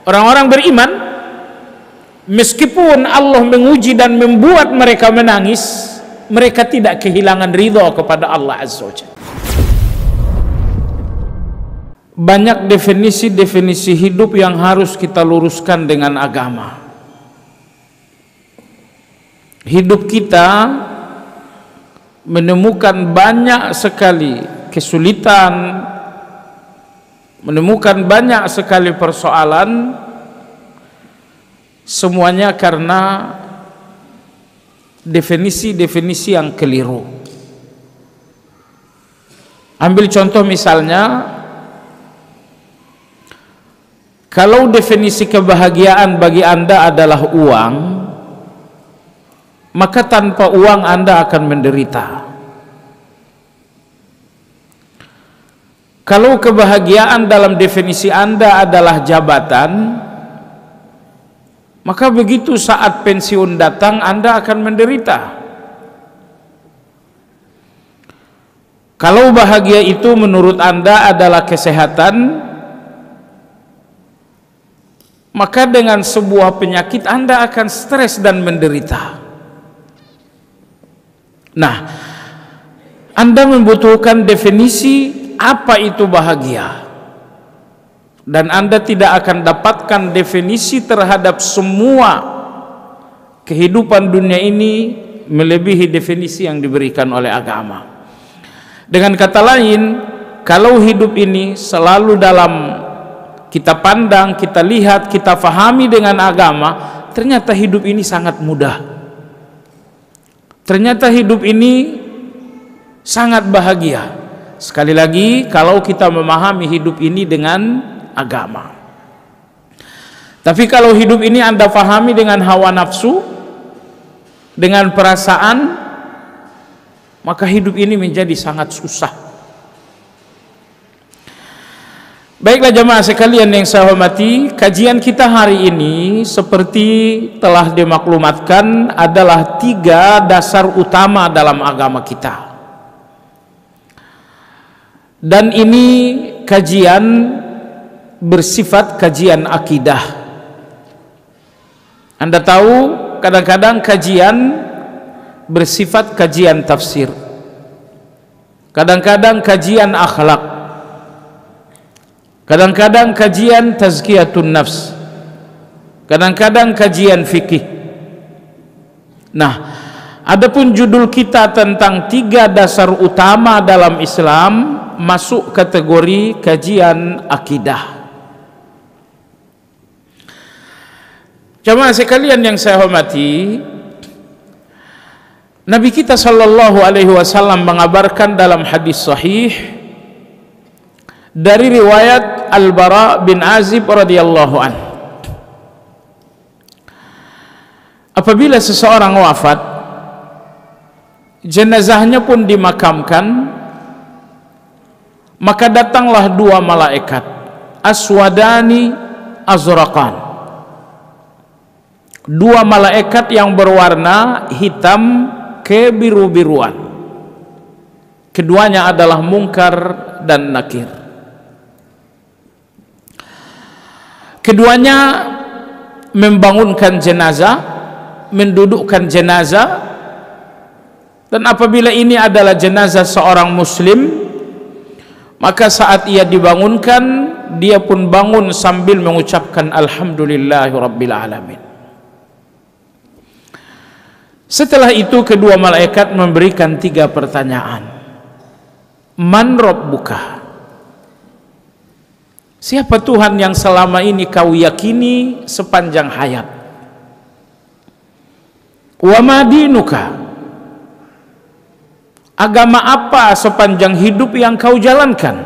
Orang-orang beriman, meskipun Allah menguji dan membuat mereka menangis, mereka tidak kehilangan ridha kepada Allah Azza wa Jalla. Banyak definisi-definisi hidup yang harus kita luruskan dengan agama. Hidup kita menemukan banyak sekali kesulitan, menemukan banyak sekali persoalan, semuanya karena definisi-definisi yang keliru. Ambil contoh misalnya, kalau definisi kebahagiaan bagi Anda adalah uang, maka tanpa uang Anda akan menderita. Kalau kebahagiaan dalam definisi Anda adalah jabatan, maka begitu saat pensiun datang Anda akan menderita. Kalau bahagia itu menurut Anda adalah kesehatan, maka dengan sebuah penyakit Anda akan stres dan menderita. Nah, Anda membutuhkan definisi apa itu bahagia, dan Anda tidak akan dapatkan definisi terhadap semua kehidupan dunia ini melebihi definisi yang diberikan oleh agama. Dengan kata lain, kalau hidup ini selalu dalam kita pandang, kita lihat, kita fahami dengan agama, ternyata hidup ini sangat mudah. Ternyata hidup ini sangat bahagia. Sekali lagi, kalau kita memahami hidup ini dengan agama. Tapi kalau hidup ini Anda fahami dengan hawa nafsu, dengan perasaan, maka hidup ini menjadi sangat susah. Baiklah jemaah sekalian yang saya hormati, kajian kita hari ini seperti telah dimaklumatkan adalah 3 dasar utama dalam agama kita. Dan ini kajian bersifat kajian akidah. Anda tahu kadang-kadang kajian bersifat kajian tafsir, kadang-kadang kajian akhlak, kadang-kadang kajian tazkiyatun nafs, kadang-kadang kajian fikih. Nah, adapun judul kita tentang 3 dasar utama dalam Islam masuk kategori kajian akidah. Jemaah sekalian yang saya hormati, Nabi kita sallallahu alaihi wasallam mengabarkan dalam hadis sahih dari riwayat Al-Bara bin Azib radhiyallahu anhu, apabila seseorang wafat, jenazahnya pun dimakamkan, maka datanglah 2 malaikat, aswadani azraqan, 2 malaikat yang berwarna hitam kebiru-biruan. Keduanya adalah Munkar dan Nakir. Keduanya membangunkan jenazah, mendudukkan jenazah, dan apabila ini adalah jenazah seorang muslim, maka saat ia dibangunkan, dia pun bangun sambil mengucapkan alhamdulillahi rabbil alamin. Setelah itu kedua malaikat memberikan 3 pertanyaan. Man rabbuka? Siapa Tuhan yang selama ini kau yakini sepanjang hayat? Wa ma dinuka? Agama apa sepanjang hidup yang kau jalankan?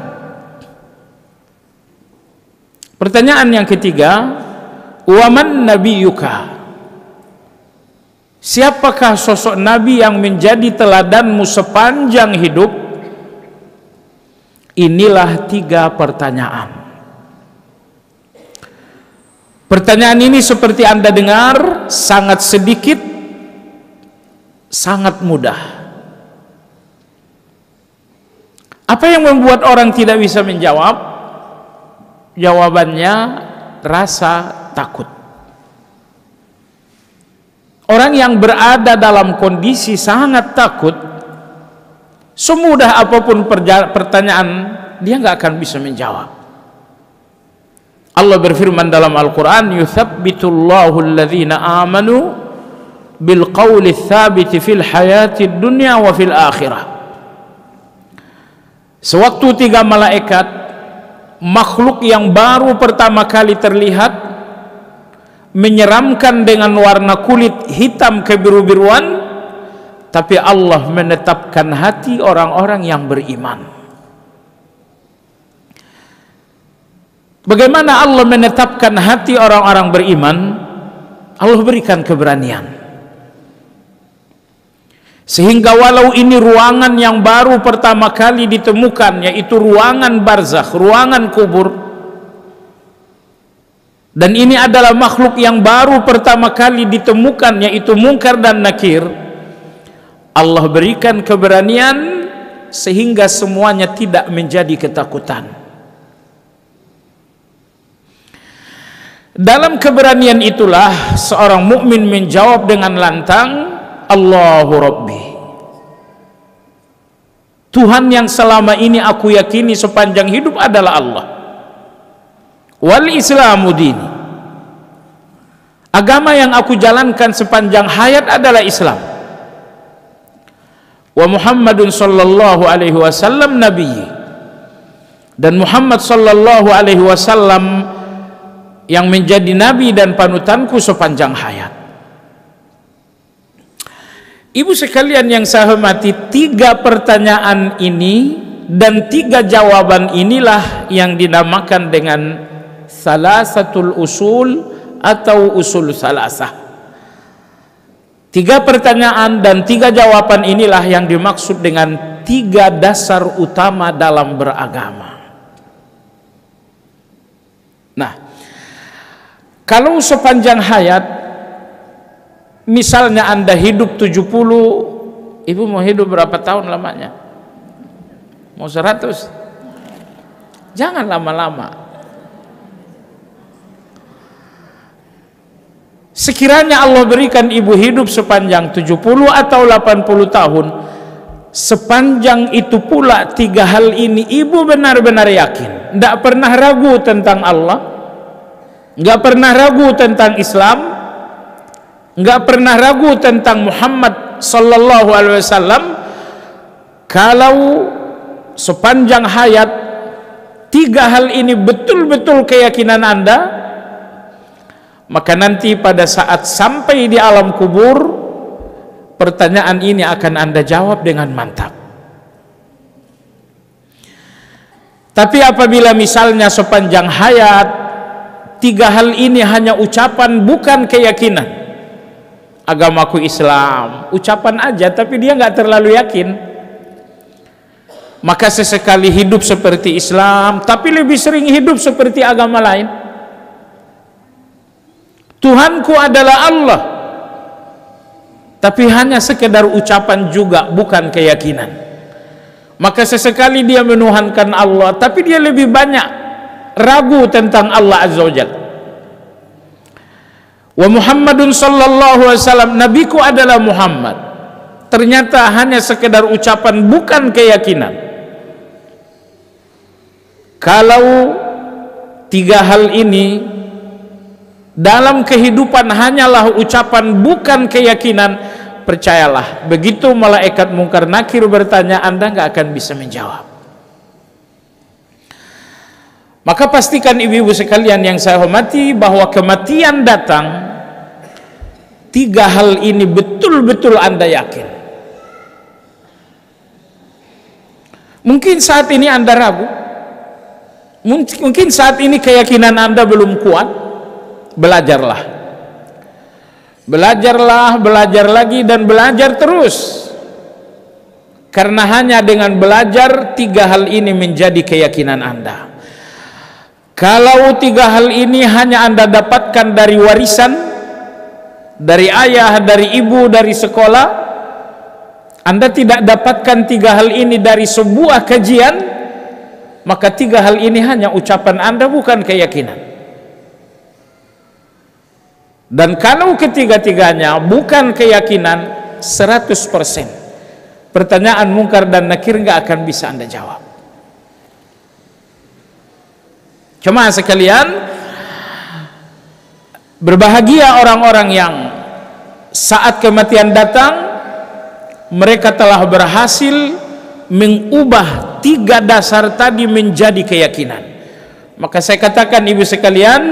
Pertanyaan yang ketiga, wa man nabiyuka? Siapakah sosok nabi yang menjadi teladanmu sepanjang hidup? Inilah 3 pertanyaan. Pertanyaan ini seperti Anda dengar sangat sedikit, sangat mudah. Apa yang membuat orang tidak bisa menjawab? Jawabannya rasa takut. Orang yang berada dalam kondisi sangat takut, semudah apapun pertanyaan, dia nggak akan bisa menjawab. Allah berfirman dalam Al-Quran, yuthabbitullahu alladhina amanu bil qawli tsabiti fil hayati dunya wa fil akhirah. Sewaktu 3 malaikat, makhluk yang baru pertama kali terlihat, menyeramkan dengan warna kulit hitam kebiru-biruan, tapi Allah menetapkan hati orang-orang yang beriman. Bagaimana Allah menetapkan hati orang-orang beriman? Allah berikan keberanian, sehingga walau ini ruangan yang baru pertama kali ditemukan, yaitu ruangan barzakh, ruangan kubur, dan ini adalah makhluk yang baru pertama kali ditemukan, yaitu Munkar dan Nakir, Allah berikan keberanian sehingga semuanya tidak menjadi ketakutan. Dalam keberanian itulah seorang mukmin menjawab dengan lantang, Allahu Rabbi, Tuhan yang selama ini aku yakini sepanjang hidup adalah Allah. Wal Islamu dini, agama yang aku jalankan sepanjang hayat adalah Islam. Wa Muhammadun sallallahu alaihi wasallam nabiyyi, dan Muhammad sallallahu alaihi wasallam yang menjadi nabi dan panutanku sepanjang hayat. Ibu sekalian yang saya hormati, 3 pertanyaan ini dan 3 jawaban inilah yang dinamakan dengan salasatul usul atau usul salasah. 3 pertanyaan dan 3 jawaban inilah yang dimaksud dengan 3 dasar utama dalam beragama. Nah, kalau sepanjang hayat, misalnya Anda hidup 70, Ibu mau hidup berapa tahun lamanya? Mau 100? Jangan lama-lama. Sekiranya Allah berikan Ibu hidup sepanjang 70 atau 80 tahun, sepanjang itu pula 3 hal ini Ibu benar-benar yakin, tidak pernah ragu tentang Allah, nggak pernah ragu tentang Islam, nggak pernah ragu tentang Muhammad sallallahu alaihi wasallam. Kalau sepanjang hayat 3 hal ini betul-betul keyakinan Anda, maka nanti pada saat sampai di alam kubur, pertanyaan ini akan Anda jawab dengan mantap. Tapi apabila misalnya sepanjang hayat 3 hal ini hanya ucapan bukan keyakinan, agamaku Islam, ucapan aja tapi dia nggak terlalu yakin, maka sesekali hidup seperti Islam tapi lebih sering hidup seperti agama lain. Tuhanku adalah Allah, tapi hanya sekedar ucapan juga bukan keyakinan. Maka sesekali dia menuhankan Allah tapi dia lebih banyak ragu tentang Allah Azza wa Jalla. Wa Muhammadun sallallahu alaihi wasallam, nabiku adalah Muhammad, ternyata hanya sekedar ucapan bukan keyakinan. Kalau 3 hal ini dalam kehidupan hanyalah ucapan bukan keyakinan, percayalah, begitu malaikat Munkar Nakir bertanya, Anda nggak akan bisa menjawab. Maka pastikan ibu-ibu sekalian yang saya hormati bahwa kematian datang, 3 hal ini betul-betul Anda yakin. Mungkin saat ini Anda ragu, mungkin saat ini keyakinan Anda belum kuat. Belajarlah, belajar lagi dan belajar terus, karena hanya dengan belajar 3 hal ini menjadi keyakinan Anda. Kalau 3 hal ini hanya Anda dapatkan dari warisan, dari ayah, dari ibu, dari sekolah, Anda tidak dapatkan 3 hal ini dari sebuah kajian, maka 3 hal ini hanya ucapan Anda bukan keyakinan. Dan kalau ketiga-tiganya bukan keyakinan 100%, pertanyaan mungkar dan nakir nggak akan bisa Anda jawab. Cuma sekalian, berbahagia orang-orang yang saat kematian datang mereka telah berhasil mengubah 3 dasar tadi menjadi keyakinan. Maka saya katakan ibu sekalian,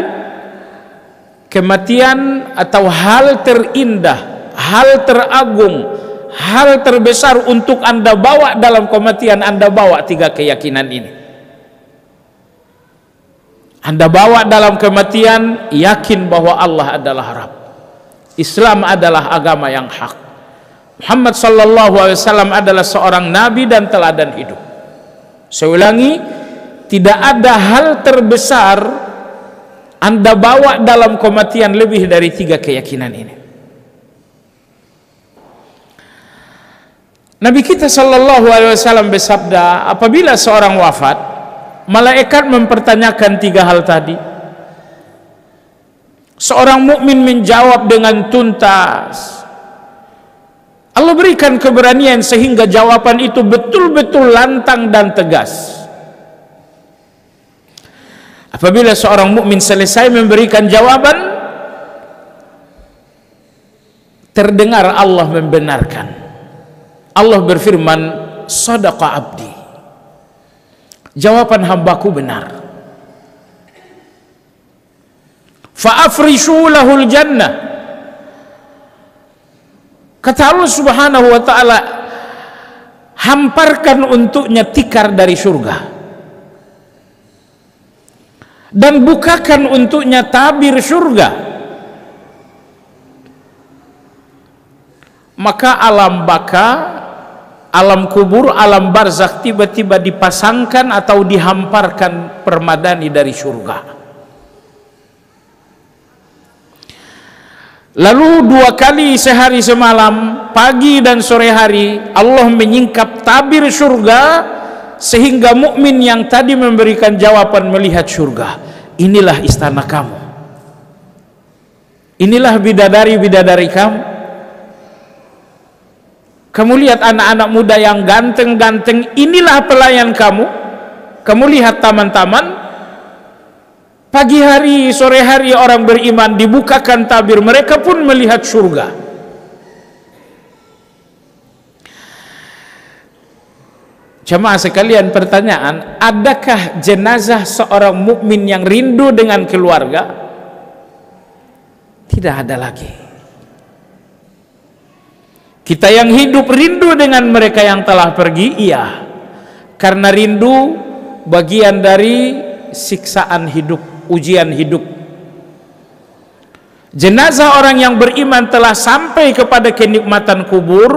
kematian atau hal terindah, hal teragung, hal terbesar untuk Anda bawa dalam kematian, Anda bawa 3 keyakinan ini. Anda bawa dalam kematian yakin bahwa Allah adalah Rabb, Islam adalah agama yang hak, Muhammad sallallahu alaihi wasallam adalah seorang nabi dan teladan hidup. Saya ulangi, tidak ada hal terbesar Anda bawa dalam kematian lebih dari 3 keyakinan ini. Nabi kita sallallahu alaihi wasallam bersabda, apabila seorang wafat, malaikat mempertanyakan 3 hal tadi. Seorang mukmin menjawab dengan tuntas. Allah berikan keberanian sehingga jawaban itu betul-betul lantang dan tegas. Apabila seorang mukmin selesai memberikan jawaban, terdengar Allah membenarkan. Allah berfirman, "Shadaqa abdi." Jawaban hambaku benar. Fa'afrishu lahul jannah. Kata Allah subhanahu wa ta'ala, hamparkan untuknya tikar dari surga dan bukakan untuknya tabir surga. Maka alam baka, alam kubur, alam barzakh tiba-tiba dipasangkan atau dihamparkan permadani dari surga. Lalu 2 kali sehari semalam, pagi dan sore hari, Allah menyingkap tabir surga sehingga mukmin yang tadi memberikan jawaban melihat surga. Inilah istana kamu, inilah bidadari-bidadari kamu. Kamu lihat anak-anak muda yang ganteng-ganteng, inilah pelayan kamu. Kamu lihat taman-taman. Pagi hari, sore hari orang beriman dibukakan tabir, mereka pun melihat surga. Jemaah sekalian, pertanyaan, adakah jenazah seorang mukmin yang rindu dengan keluarga? Tidak ada lagi. Kita yang hidup rindu dengan mereka yang telah pergi, iya. Karena rindu bagian dari siksaan hidup, ujian hidup. Jenazah orang yang beriman telah sampai kepada kenikmatan kubur.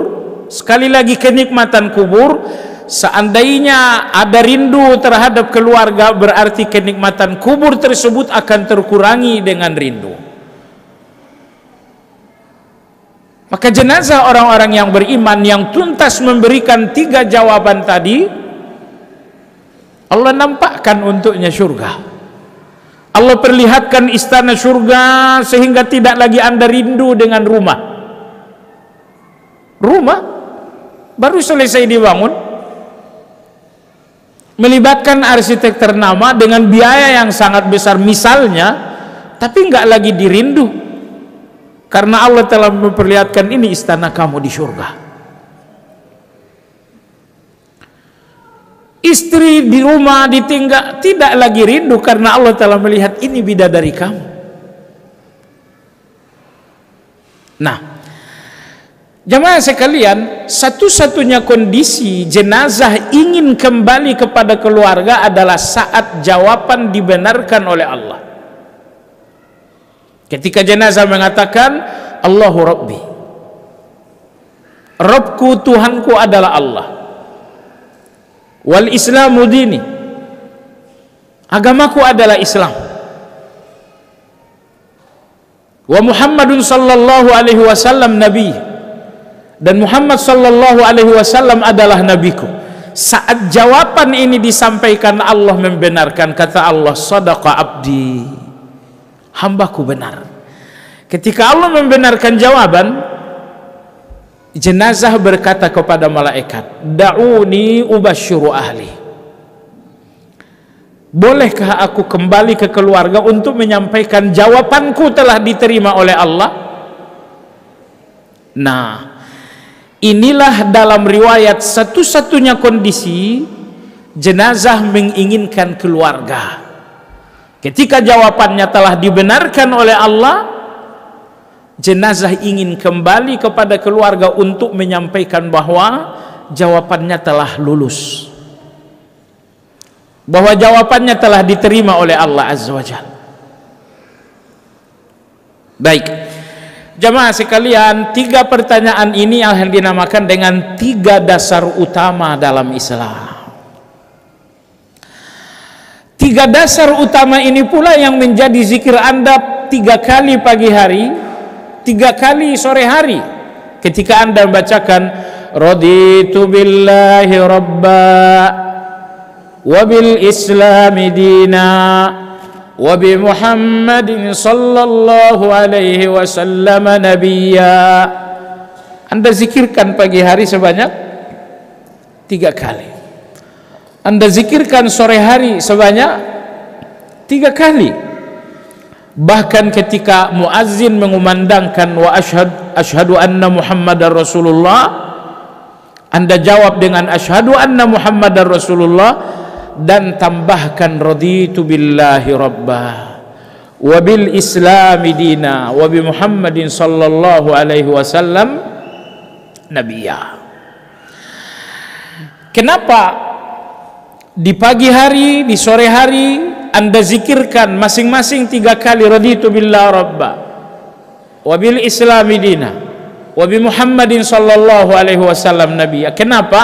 Sekali lagi, kenikmatan kubur. Seandainya ada rindu terhadap keluarga, berarti kenikmatan kubur tersebut akan terkurangi dengan rindu. Maka jenazah orang-orang yang beriman yang tuntas memberikan 3 jawaban tadi, Allah nampakkan untuknya surga. Allah perlihatkan istana surga sehingga tidak lagi Anda rindu dengan rumah. Rumah baru selesai dibangun, melibatkan arsitek ternama dengan biaya yang sangat besar misalnya, tapi nggak lagi dirindu karena Allah telah memperlihatkan ini istana kamu di surga. Istri di rumah ditinggal, tidak lagi rindu karena Allah telah melihat ini bidadari kamu. Nah, jemaah sekalian, satu-satunya kondisi jenazah ingin kembali kepada keluarga adalah saat jawaban dibenarkan oleh Allah. Ketika jenazah mengatakan, Allahu Rabbi, Rabbku, Tuhanku adalah Allah. Wal Islamu dini, agamaku adalah Islam. Wa Muhammadun sallallahu alaihi wasallam nabi, dan Muhammad sallallahu alaihi wasallam adalah nabiku. Saat jawaban ini disampaikan, Allah membenarkan. Kata Allah, Shadaqa abdi, hambaku benar. Ketika Allah membenarkan jawaban, jenazah berkata kepada malaikat, "Da'uni ubasyiru ahli." Bolehkah aku kembali ke keluarga untuk menyampaikan jawabanku telah diterima oleh Allah? Nah, inilah dalam riwayat satu-satunya kondisi jenazah menginginkan keluarga. Ketika jawabannya telah dibenarkan oleh Allah, jenazah ingin kembali kepada keluarga untuk menyampaikan bahwa jawabannya telah lulus, bahwa jawabannya telah diterima oleh Allah Azza wa Jalla. Baik, jamaah sekalian, 3 pertanyaan ini yang dinamakan dengan 3 dasar utama dalam Islam. 3 dasar utama ini pula yang menjadi zikir Anda 3 kali pagi hari, 3 kali sore hari. Ketika Anda membacakan raditu billahi rabba wa bil islami dina wa bi Muhammadin sallallahu alaihi wasallam nabiyya. Anda zikirkan pagi hari sebanyak 3 kali. Anda zikirkan sore hari sebanyak 3 kali. Bahkan ketika muazzin mengumandangkan wa asyhadu anna Muhammadar Rasulullah, Anda jawab dengan asyhadu anna Muhammadar Rasulullah dan tambahkan raditu billahi rabba wa bil islami dina wa bi Muhammadin sallallahu alaihi wasallam nabiyya. Kenapa di pagi hari, di sore hari Anda zikirkan masing-masing 3 kali raditu billahi rabba wa bil islami dina wa bi Muhammadin sallallahu alaihi wasallam nabiyya? Kenapa?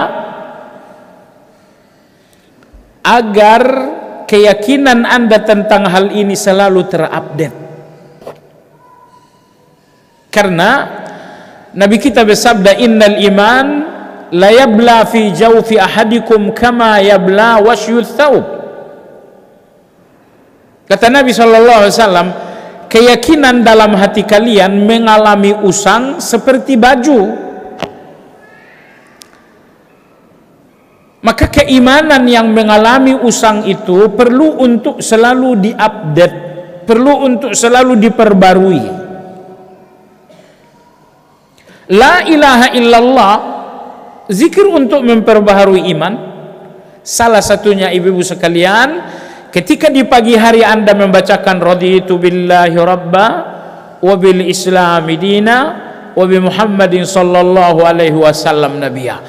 Agar keyakinan Anda tentang hal ini selalu terupdate. Karena Nabi kita bersabda, innal iman la yabla fi jawfi ahadikum kama yabla wasyuth thawb. Kata Nabi SAW, keyakinan dalam hati kalian mengalami usang seperti baju. Maka keimanan yang mengalami usang itu perlu untuk selalu diupdate, perlu untuk selalu diperbarui. La ilaha illallah, zikir untuk memperbaharui iman. Salah satunya ibu-ibu sekalian, ketika di pagi hari Anda membacakan raditu billahi rabba wa bil islami dina wa bi Muhammadin sallallahu alaihi wasallam nabiyya.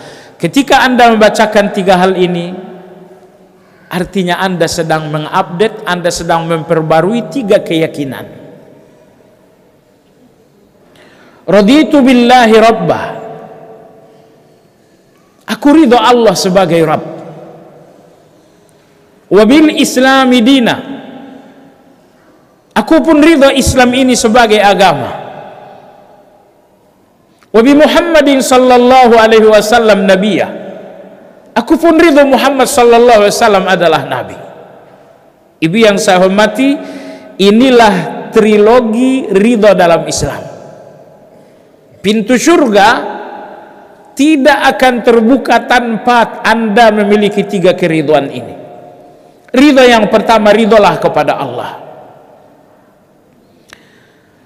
Ketika Anda membacakan 3 hal ini, artinya Anda sedang mengupdate, Anda sedang memperbarui 3 keyakinan. Raditu billahi rabba, aku ridho Allah sebagai Rabb. Wabil islami dina, aku pun ridho Islam ini sebagai agama. Wabi Muhammadin sallallahu alaihi wasallam nabiyya, aku pun ridho Muhammad sallallahu alaihi wasallam adalah nabi. Ibu yang saya hormati, inilah trilogi ridho dalam Islam. Pintu surga tidak akan terbuka tanpa Anda memiliki 3 keridhaan ini. Ridho yang pertama, ridholah kepada Allah.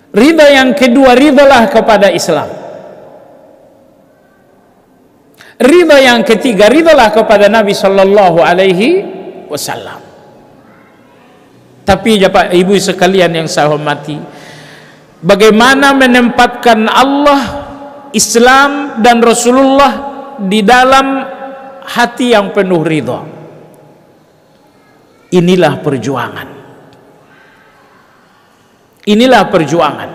Ridho yang kedua, ridholah kepada Islam. Ridho yang ketiga, ridholah kepada Nabi sallallahu alaihi wasallam. Tapi Bapak Ibu sekalian yang saya hormati, bagaimana menempatkan Allah, Islam dan Rasulullah di dalam hati yang penuh ridho? Inilah perjuangan. Inilah perjuangan.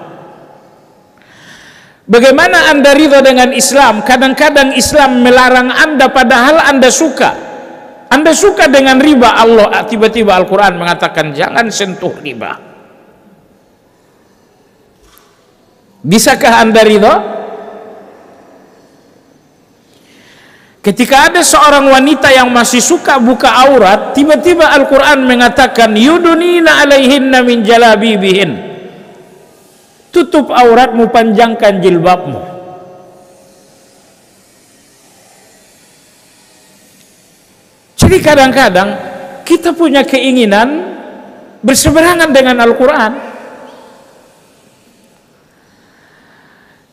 Bagaimana Anda ridho dengan Islam? Kadang-kadang Islam melarang Anda padahal Anda suka. Anda suka dengan riba, Allah tiba-tiba Al-Quran mengatakan jangan sentuh riba. Bisakah Anda ridho? Ketika ada seorang wanita yang masih suka buka aurat, tiba-tiba Al-Quran mengatakan yudunina alaihinna min jalabibihin, tutup auratmu, panjangkan jilbabmu. Jadi kadang-kadang kita punya keinginan berseberangan dengan Al-Quran.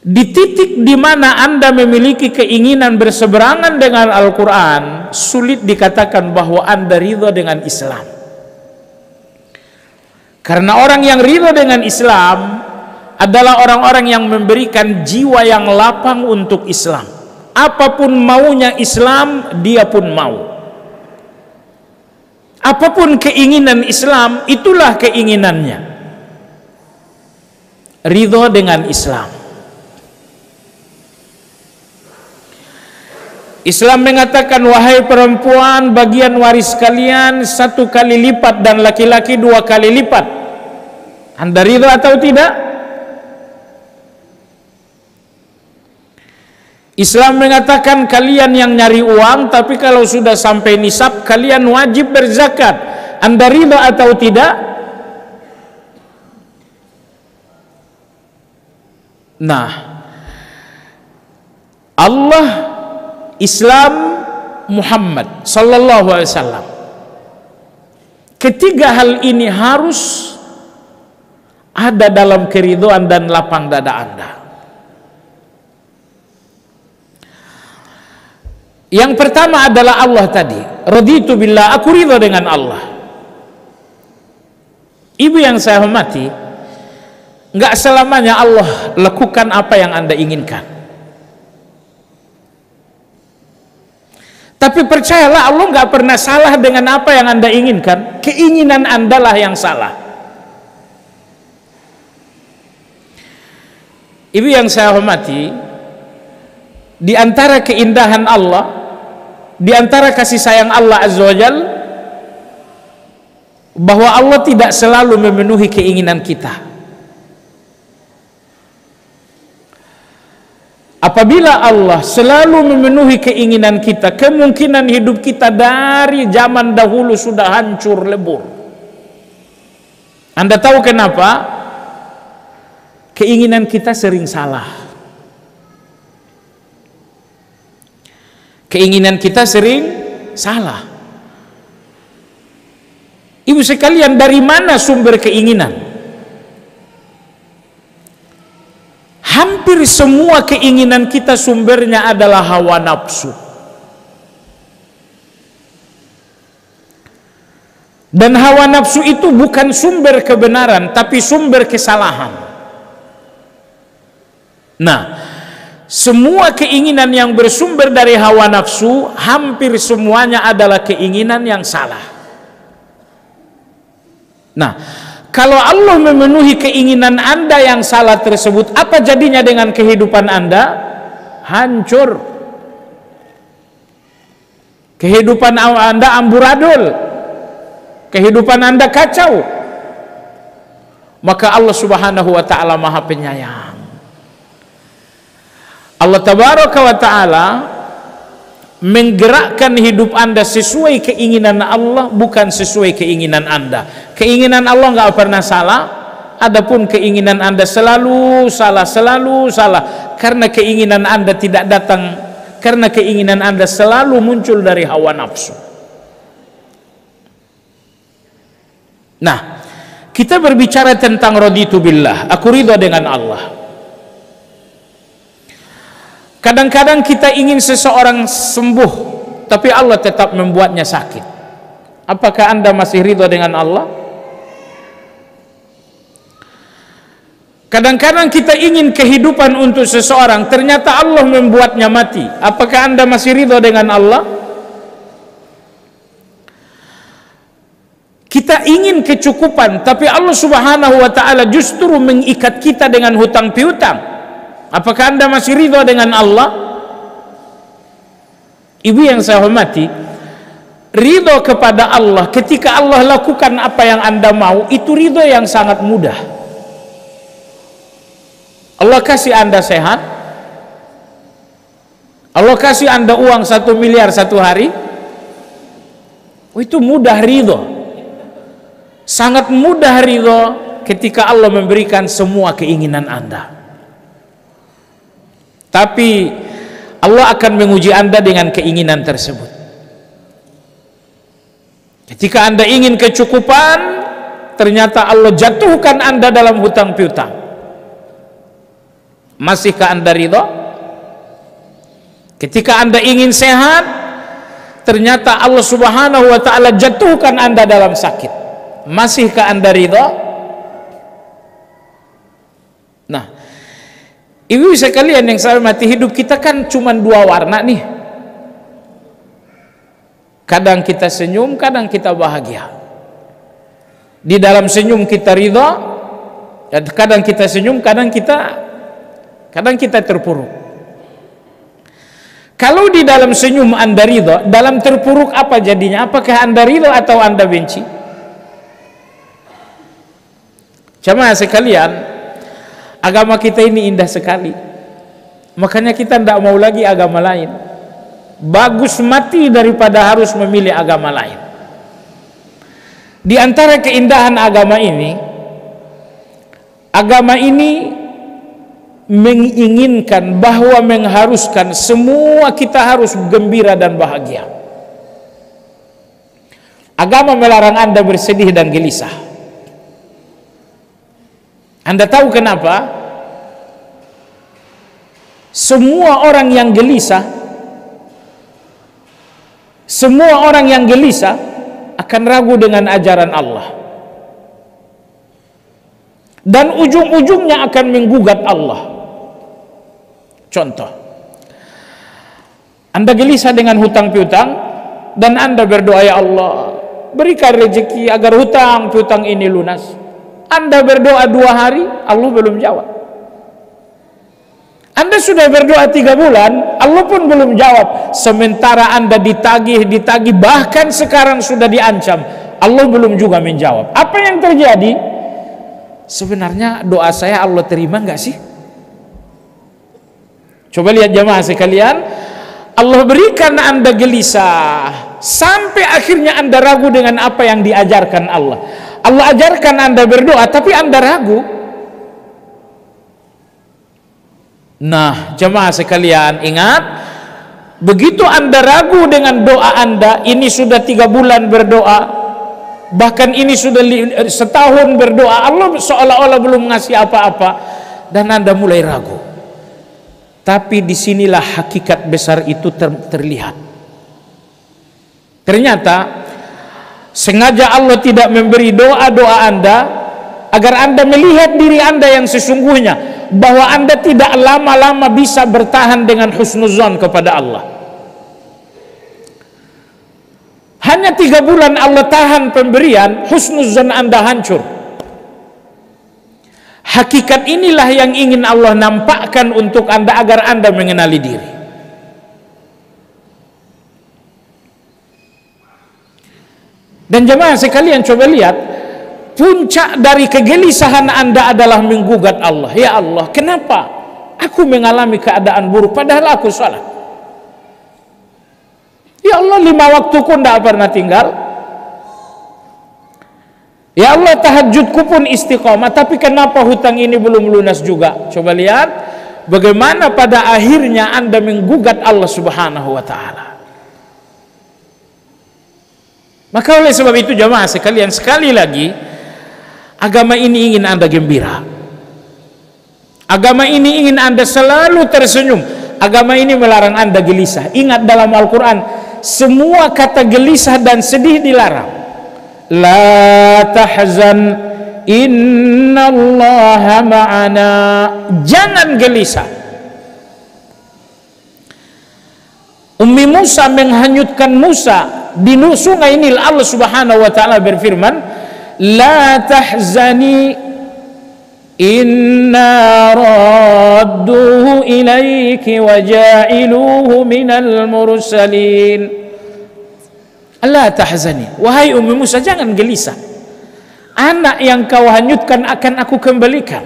Di titik di mana Anda memiliki keinginan berseberangan dengan Al-Quran, sulit dikatakan bahwa Anda ridho dengan Islam. Karena orang yang ridho dengan Islam adalah orang-orang yang memberikan jiwa yang lapang untuk Islam. Apapun maunya Islam, dia pun mau. Apapun keinginan Islam, itulah keinginannya. Ridho dengan Islam. Islam mengatakan, wahai perempuan, bagian waris kalian 1 kali lipat dan laki-laki 2 kali lipat. Anda ridho atau tidak? Islam mengatakan kalian yang nyari uang, tapi kalau sudah sampai nisab kalian wajib berzakat. Anda ridho atau tidak? Nah, Allah, Islam, Muhammad sallallahu alaihi wasallam, ketiga hal ini harus ada dalam keridhaan dan lapang dada Anda. Yang pertama adalah Allah tadi, raditu billah, aku ridha dengan Allah. Ibu yang saya hormati, nggak selamanya Allah lakukan apa yang Anda inginkan. Tapi percayalah, Allah nggak pernah salah dengan apa yang Anda inginkan. Keinginan Anda lah yang salah. Ibu yang saya hormati, di antara keindahan Allah, di antara kasih sayang Allah Azza wa Jal, bahwa Allah tidak selalu memenuhi keinginan kita. Apabila Allah selalu memenuhi keinginan kita, kemungkinan hidup kita dari zaman dahulu sudah hancur lebur. Anda tahu kenapa? Keinginan kita sering salah. Keinginan kita sering salah. Ibu sekalian, dari mana sumber keinginan? Hampir semua keinginan kita sumbernya adalah hawa nafsu. Dan hawa nafsu itu bukan sumber kebenaran, tapi sumber kesalahan. Nah, semua keinginan yang bersumber dari hawa nafsu, hampir semuanya adalah keinginan yang salah. Nah, kalau Allah memenuhi keinginan Anda yang salah tersebut, apa jadinya dengan kehidupan Anda? Hancur. Kehidupan Anda amburadul. Kehidupan Anda kacau. Maka Allah Subhanahu wa ta'ala Maha Penyayang. Allah Tabaraka wa ta'ala menggerakkan hidup Anda sesuai keinginan Allah, bukan sesuai keinginan Anda. Keinginan Allah nggak pernah salah, adapun keinginan Anda selalu salah, selalu salah, karena keinginan Anda tidak datang, karena keinginan Anda selalu muncul dari hawa nafsu. Nah, kita berbicara tentang raditu billah, aku ridha dengan Allah. Kadang-kadang kita ingin seseorang sembuh, tapi Allah tetap membuatnya sakit. Apakah Anda masih ridha dengan Allah? Kadang-kadang kita ingin kehidupan untuk seseorang, ternyata Allah membuatnya mati. Apakah Anda masih ridha dengan Allah? Kita ingin kecukupan, tapi Allah Subhanahu wa ta'ala justru mengikat kita dengan hutang piutang. Apakah Anda masih ridha dengan Allah? Ibu yang saya hormati, ridha kepada Allah ketika Allah lakukan apa yang Anda mau, itu ridha yang sangat mudah. Allah kasih Anda sehat, Allah kasih Anda uang 1 miliar satu hari, itu mudah ridha. Sangat mudah ridha ketika Allah memberikan semua keinginan Anda. Tapi Allah akan menguji Anda dengan keinginan tersebut. Ketika Anda ingin kecukupan, ternyata Allah jatuhkan Anda dalam hutang piutang. Masihkah Anda ridha? Ketika Anda ingin sehat, ternyata Allah Subhanahu wa ta'ala jatuhkan Anda dalam sakit. Masihkah Anda ridha? Nah, ibu sekalian yang saya hormati, hidup kita kan cuma dua warna nih. Kadang kita senyum, kadang kita bahagia. Di dalam senyum kita ridha, dan kadang kita senyum, kadang kita terpuruk. Kalau di dalam senyum Anda ridha, dalam terpuruk apa jadinya? Apakah Anda ridha atau Anda benci? Jamaah sekalian, agama kita ini indah sekali. Makanya kita tidak mau lagi agama lain. Bagus mati daripada harus memilih agama lain. Di antara keindahan agama ini menginginkan bahwa mengharuskan semua kita harus gembira dan bahagia. Agama melarang Anda bersedih dan gelisah. Anda tahu kenapa? Semua orang yang gelisah akan ragu dengan ajaran Allah, dan ujung-ujungnya akan menggugat Allah. Contoh, Anda gelisah dengan hutang piutang dan Anda berdoa, ya Allah berikan rezeki agar hutang piutang ini lunas. Anda berdoa 2 hari, Allah belum jawab. Anda sudah berdoa 3 bulan, Allah pun belum jawab. Sementara Anda ditagih, bahkan sekarang sudah diancam, Allah belum juga menjawab. Apa yang terjadi? Sebenarnya doa saya Allah terima enggak sih? Coba lihat jamaah sekalian, Allah berikan Anda gelisah sampai akhirnya Anda ragu dengan apa yang diajarkan Allah. Allah ajarkan Anda berdoa, tapi Anda ragu. Nah, jemaah sekalian, ingat, begitu Anda ragu dengan doa Anda, ini sudah 3 bulan berdoa, bahkan ini sudah setahun berdoa, Allah seolah-olah belum ngasih apa-apa, dan Anda mulai ragu. Tapi disinilah hakikat besar itu terlihat. Ternyata sengaja Allah tidak memberi doa-doa Anda agar Anda melihat diri Anda yang sesungguhnya, bahwa Anda tidak lama-lama bisa bertahan dengan husnuzon kepada Allah. Hanya 3 bulan Allah tahan pemberian, husnuzon Anda hancur. Hakikat inilah yang ingin Allah nampakkan untuk Anda agar Anda mengenali diri. Dan jemaah sekalian, coba lihat, puncak dari kegelisahan Anda adalah menggugat Allah. Ya Allah, kenapa aku mengalami keadaan buruk padahal aku salat? Ya Allah, 5 waktuku tidak pernah tinggal. Ya Allah, tahajudku pun istiqamah, tapi kenapa hutang ini belum lunas juga? Coba lihat bagaimana pada akhirnya Anda menggugat Allah Subhanahu wa ta'ala. Maka oleh sebab itu jamaah sekalian, sekali lagi, agama ini ingin Anda gembira. Agama ini ingin Anda selalu tersenyum. Agama ini melarang Anda gelisah. Ingat dalam Al-Quran, semua kata gelisah dan sedih dilarang. La tahzan innallaha ma'ana. Jangan gelisah. Ummi Musa menghanyutkan Musa di sungai Nil. Allah Subhanahu wa ta'ala berfirman, la tahzani inna radduhu ilaiki wa ja'iluhu minal mursalin. La tahzani, wahai Ummi Musa, jangan gelisah. Anak yang kau hanyutkan akan aku kembalikan.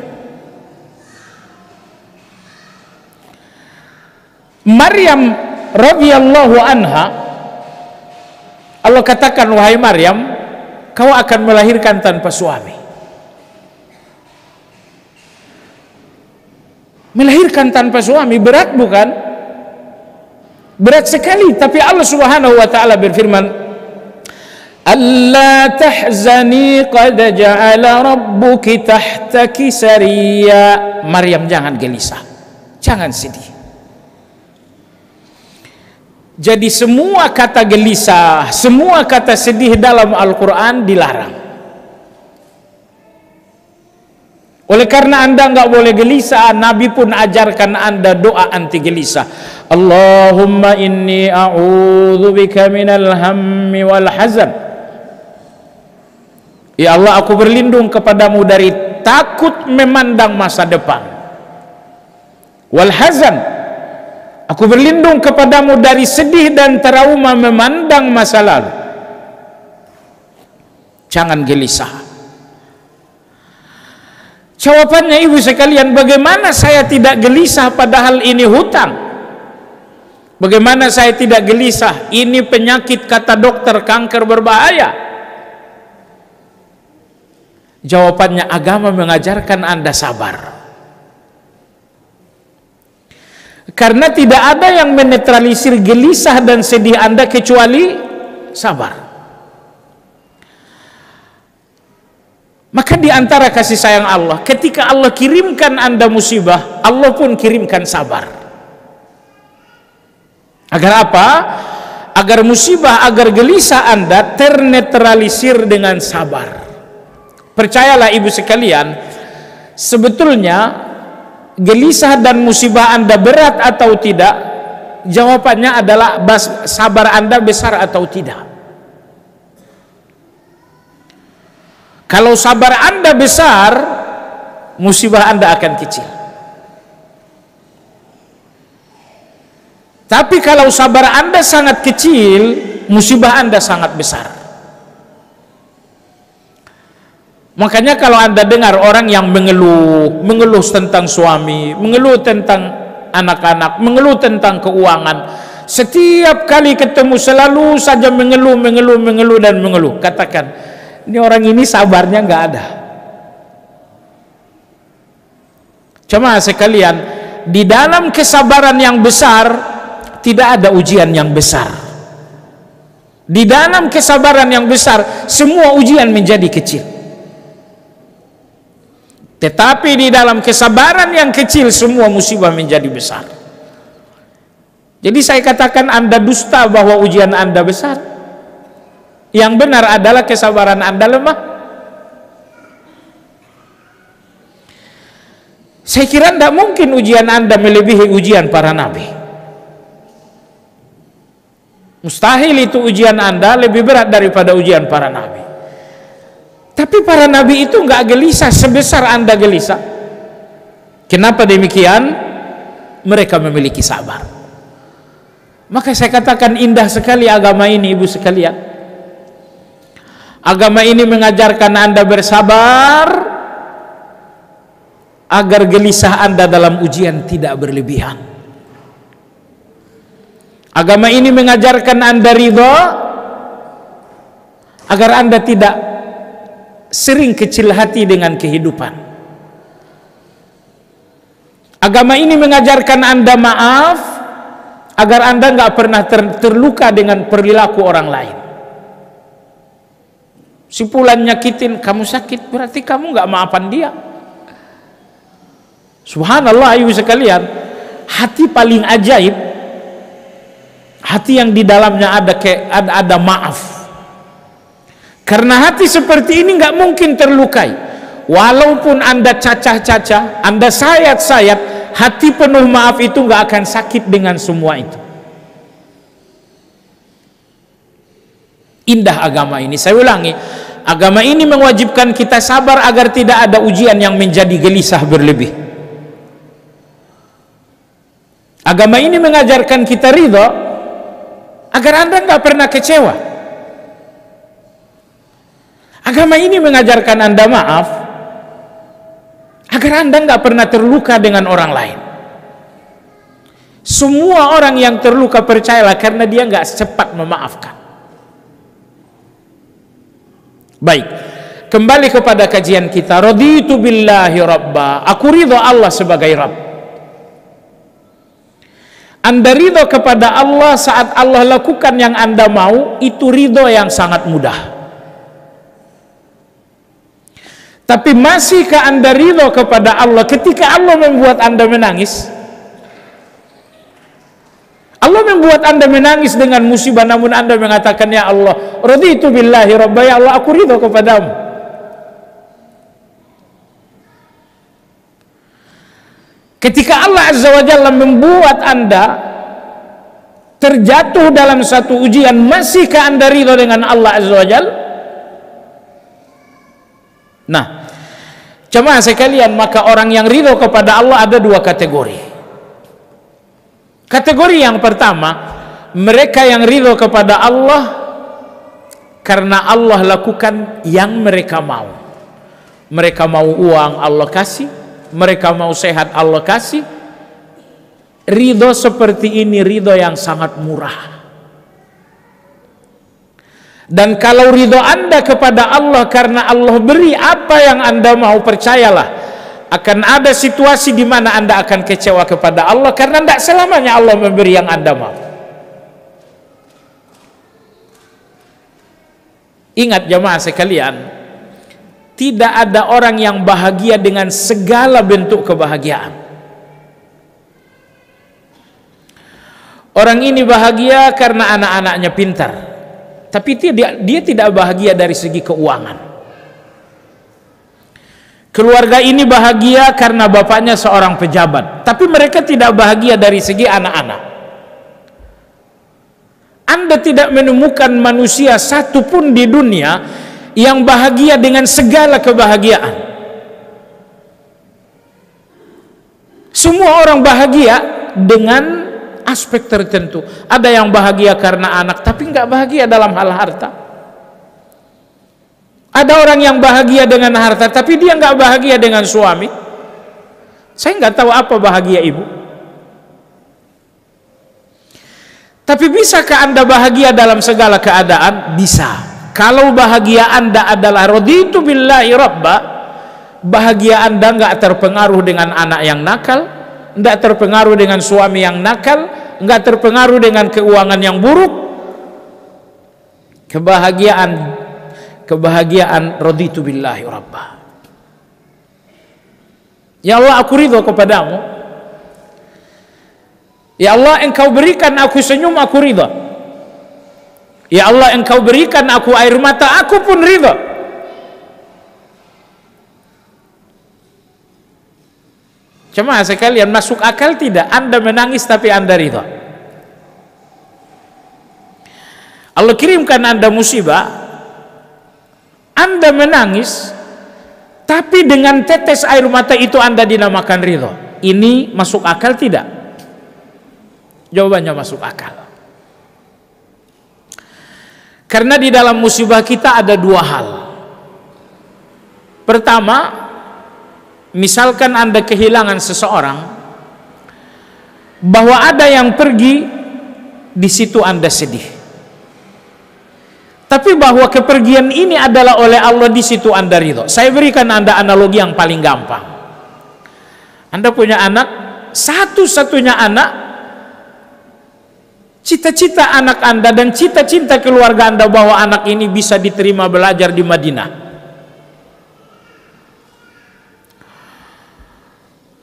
Maryam radhiyallahu anha, Allah katakan, wahai Maryam, kau akan melahirkan tanpa suami. Melahirkan tanpa suami berat bukan? Berat sekali. Tapi Allah Subhanahu wa taala berfirman, "Alla tahzani qad ja'ala rabbuki tahtaki sariya." Maryam, jangan gelisah, jangan sedih. Jadi semua kata gelisah, semua kata sedih dalam Al-Quran dilarang. Oleh karena Anda nggak boleh gelisah, Nabi pun ajarkan Anda doa anti gelisah. Allahumma inni a'udzubika minal hammi wal hazan. Ya Allah, aku berlindung kepadamu dari takut memandang masa depan. Wal hazan, aku berlindung kepadamu dari sedih dan trauma memandang masa lalu. Jangan gelisah. Jawabannya ibu sekalian, bagaimana saya tidak gelisah padahal ini hutang? Bagaimana saya tidak gelisah? Ini penyakit, kata dokter, kanker berbahaya. Jawabannya, agama mengajarkan Anda sabar. Karena tidak ada yang menetralisir gelisah dan sedih Anda kecuali sabar. Maka di antara kasih sayang Allah, ketika Allah kirimkan Anda musibah, Allah pun kirimkan sabar. Agar apa? Agar musibah, agar gelisah Anda ternetralisir dengan sabar. Percayalah ibu sekalian, sebetulnya gelisah dan musibah Anda berat atau tidak, jawabannya adalah sabar Anda besar atau tidak. Kalau sabar Anda besar, musibah Anda akan kecil. Tapi kalau sabar Anda sangat kecil, musibah Anda sangat besar. Makanya kalau Anda dengar orang yang mengeluh tentang suami, mengeluh tentang anak-anak, mengeluh tentang keuangan, setiap kali ketemu selalu saja mengeluh dan mengeluh, katakan, ini orang ini sabarnya nggak ada. Jemaah sekalian, di dalam kesabaran yang besar tidak ada ujian yang besar. Di dalam kesabaran yang besar semua ujian menjadi kecil. Tetapi di dalam kesabaran yang kecil semua musibah menjadi besar. Jadi saya katakan Anda dusta bahwa ujian Anda besar. Yang benar adalah kesabaran Anda lemah. Saya kira tidak mungkin ujian Anda melebihi ujian para nabi. Mustahil itu ujian Anda lebih berat daripada ujian para nabi. Tapi para nabi itu nggak gelisah sebesar Anda gelisah. Kenapa demikian? Mereka memiliki sabar. Maka saya katakan indah sekali agama ini ibu sekalian. Agama ini mengajarkan Anda bersabar agar gelisah Anda dalam ujian tidak berlebihan. Agama ini mengajarkan Anda ridha agar Anda tidak sering kecil hati dengan kehidupan. Agama ini mengajarkan Anda maaf agar Anda nggak pernah terluka dengan perilaku orang lain. Si fulan nyakitin, kamu sakit, berarti kamu nggak maafan dia. Subhanallah ibu sekalian, hati paling ajaib, hati yang di dalamnya ada maaf. Karena hati seperti ini nggak mungkin terlukai. Walaupun Anda cacah-cacah, Anda sayat-sayat, hati penuh maaf itu nggak akan sakit dengan semua itu. Indah agama ini. Saya ulangi, agama ini mewajibkan kita sabar agar tidak ada ujian yang menjadi gelisah berlebih. Agama ini mengajarkan kita ridha agar Anda nggak pernah kecewa. Agama ini mengajarkan Anda maaf agar Anda nggak pernah terluka dengan orang lain. Semua orang yang terluka percayalah karena dia nggak cepat memaafkan. Baik, kembali kepada kajian kita. Raditu billahi rabba, aku ridha Allah sebagai Rabb. Anda ridho kepada Allah saat Allah lakukan yang Anda mau, itu ridho yang sangat mudah. Tapi masihkah Anda ridho kepada Allah ketika Allah membuat Anda menangis? Allah membuat Anda menangis dengan musibah, namun Anda mengatakan, ya Allah, raditu billahi rabba, ya Allah, aku ridho kepadamu. Ketika Allah Azza wa Jalla membuat Anda terjatuh dalam satu ujian, masihkah Anda ridho dengan Allah Azza wa Jalla? Nah, jemaah sekalian, maka orang yang ridho kepada Allah ada dua kategori. Kategori yang pertama, mereka yang ridho kepada Allah karena Allah lakukan yang mereka mau. Mereka mau uang, Allah kasih. Mereka mau sehat, Allah kasih. Ridho seperti ini ridho yang sangat murah. Dan kalau ridho Anda kepada Allah karena Allah beri apa yang Anda mau, percayalah akan ada situasi di mana Anda akan kecewa kepada Allah, karena tidak selamanya Allah memberi yang Anda mau. Ingat jemaah sekalian, tidak ada orang yang bahagia dengan segala bentuk kebahagiaan. Orang ini bahagia karena anak-anaknya pintar, tapi dia tidak bahagia dari segi keuangan. Keluarga ini bahagia karena bapaknya seorang pejabat, tapi mereka tidak bahagia dari segi anak-anak. Anda tidak menemukan manusia satupun di dunia yang bahagia dengan segala kebahagiaan. Semua orang bahagia dengan aspek tertentu. Ada yang bahagia karena anak tapi nggak bahagia dalam hal harta. Ada orang yang bahagia dengan harta tapi dia nggak bahagia dengan suami. Saya nggak tahu apa bahagia ibu. Tapi bisakah Anda bahagia dalam segala keadaan? Bisa. Kalau bahagia Anda adalah raditu billahi rabba, bahagia Anda nggak terpengaruh dengan anak yang nakal, nggak terpengaruh dengan suami yang nakal, nggak terpengaruh dengan keuangan yang buruk. Kebahagiaan raditu billahi rabba. Ya Allah, aku ridho kepadamu. Ya Allah, Engkau berikan aku senyum, aku ridho. Ya Allah, Engkau berikan aku air mata, aku pun ridho. Jemaah sekalian, masuk akal tidak Anda menangis tapi Anda ridho? Allah kirimkan Anda musibah, Anda menangis, tapi dengan tetes air mata itu Anda dinamakan ridho. Ini masuk akal tidak? Jawabannya masuk akal. Karena di dalam musibah kita ada dua hal. Pertama, misalkan Anda kehilangan seseorang, bahwa ada yang pergi, di situ Anda sedih. Tapi bahwa kepergian ini adalah oleh Allah, di situ Anda ridho. Saya berikan Anda analogi yang paling gampang. Anda punya anak, satu-satunya anak, cita-cita anak Anda dan cita-cita keluarga Anda bahwa anak ini bisa diterima belajar di Madinah.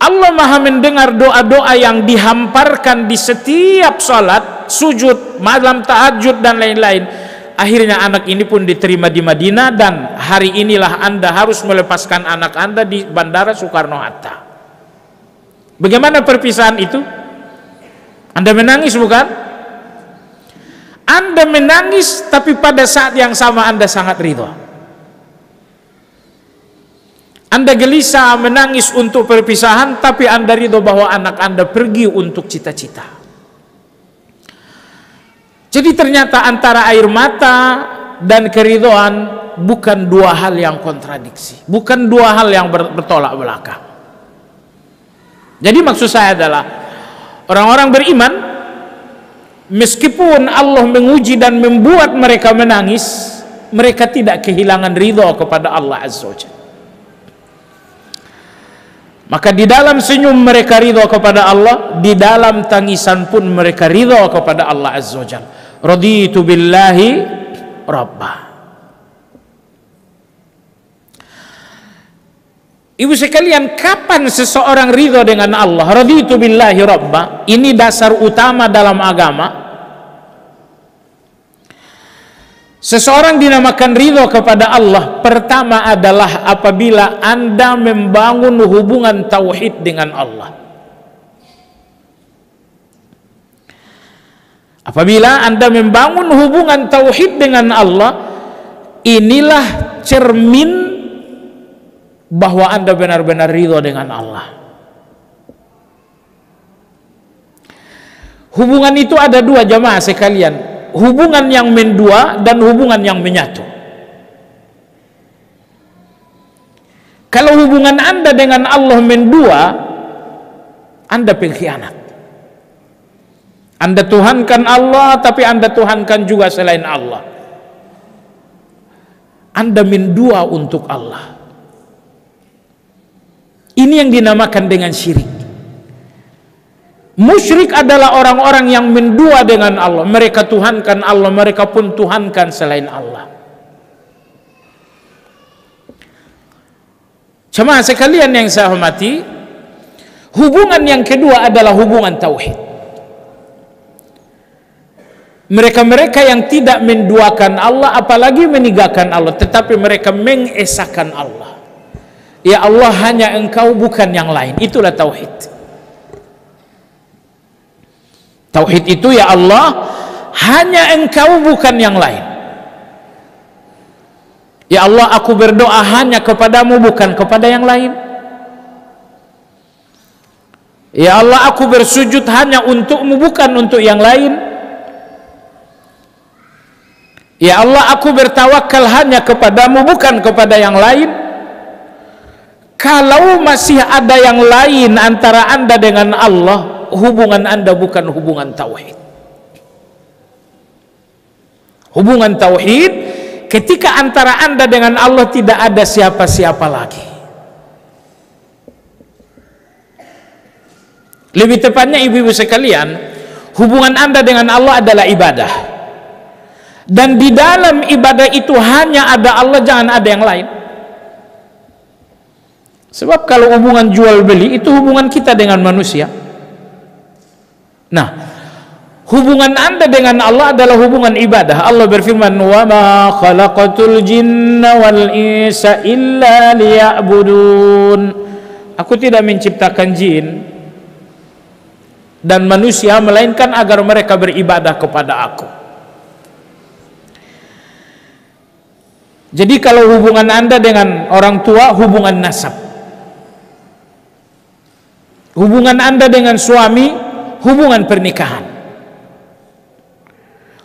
Allah Maha mendengar doa-doa yang dihamparkan di setiap salat, sujud, malam tahajud dan lain-lain. Akhirnya anak ini pun diterima di Madinah, dan hari inilah Anda harus melepaskan anak Anda di Bandara Soekarno-Hatta. Bagaimana perpisahan itu? Anda menangis bukan? Anda menangis, tapi pada saat yang sama Anda sangat ridho. Anda gelisah menangis untuk perpisahan, tapi Anda ridho bahwa anak Anda pergi untuk cita-cita. Jadi ternyata antara air mata dan keridhoan bukan dua hal yang kontradiksi, bukan dua hal yang bertolak belakang. Jadi maksud saya adalah orang-orang beriman, meskipun Allah menguji dan membuat mereka menangis, mereka tidak kehilangan ridho kepada Allah Azza wa Jalla. Maka di dalam senyum mereka ridha kepada Allah, di dalam tangisan pun mereka ridha kepada Allah Azza wa Jalla. Raditu billahi rabba. Ibu sekalian, kapan seseorang ridha dengan Allah? Raditu billahi rabba. Ini dasar utama dalam agama. Seseorang dinamakan ridha kepada Allah pertama adalah apabila Anda membangun hubungan tauhid dengan Allah. Apabila Anda membangun hubungan tauhid dengan Allah, inilah cermin bahwa Anda benar-benar ridha dengan Allah. Hubungan itu ada dua, jamaah sekalian. Hubungan yang mendua dan hubungan yang menyatu. Kalau hubungan Anda dengan Allah mendua, Anda pengkhianat. Anda tuhankan Allah, tapi Anda tuhankan juga selain Allah. Anda mendua untuk Allah. Ini yang dinamakan dengan syirik. Musyrik adalah orang-orang yang mendua dengan Allah. Mereka tuhankan Allah, mereka pun tuhankan selain Allah. Jemaah sekalian yang saya hormati, hubungan yang kedua adalah hubungan tauhid. Mereka-mereka yang tidak menduakan Allah, apalagi meninggalkan Allah, tetapi mereka mengesahkan Allah. Ya Allah, hanya Engkau, bukan yang lain. Itulah tauhid. Tauhid itu, ya Allah, hanya Engkau, bukan yang lain. Ya Allah, aku berdoa hanya kepadamu, bukan kepada yang lain. Ya Allah, aku bersujud hanya untukmu, bukan untuk yang lain. Ya Allah, aku bertawakal hanya kepadamu, bukan kepada yang lain. Kalau masih ada yang lain antara Anda dengan Allah, hubungan Anda bukan hubungan tauhid. Hubungan tauhid ketika antara Anda dengan Allah tidak ada siapa-siapa lagi. Lebih tepatnya, ibu-ibu sekalian, hubungan Anda dengan Allah adalah ibadah. Dan di dalam ibadah itu hanya ada Allah, jangan ada yang lain. Sebab kalau hubungan jual beli itu hubungan kita dengan manusia. Nah, hubungan Anda dengan Allah adalah hubungan ibadah. Allah berfirman, "Wa ma khalaqatul jinna wal insa illa liya'budun." Aku tidak menciptakan jin dan manusia melainkan agar mereka beribadah kepada aku. Jadi kalau hubungan Anda dengan orang tua, hubungan nasab. Hubungan Anda dengan suami, hubungan pernikahan.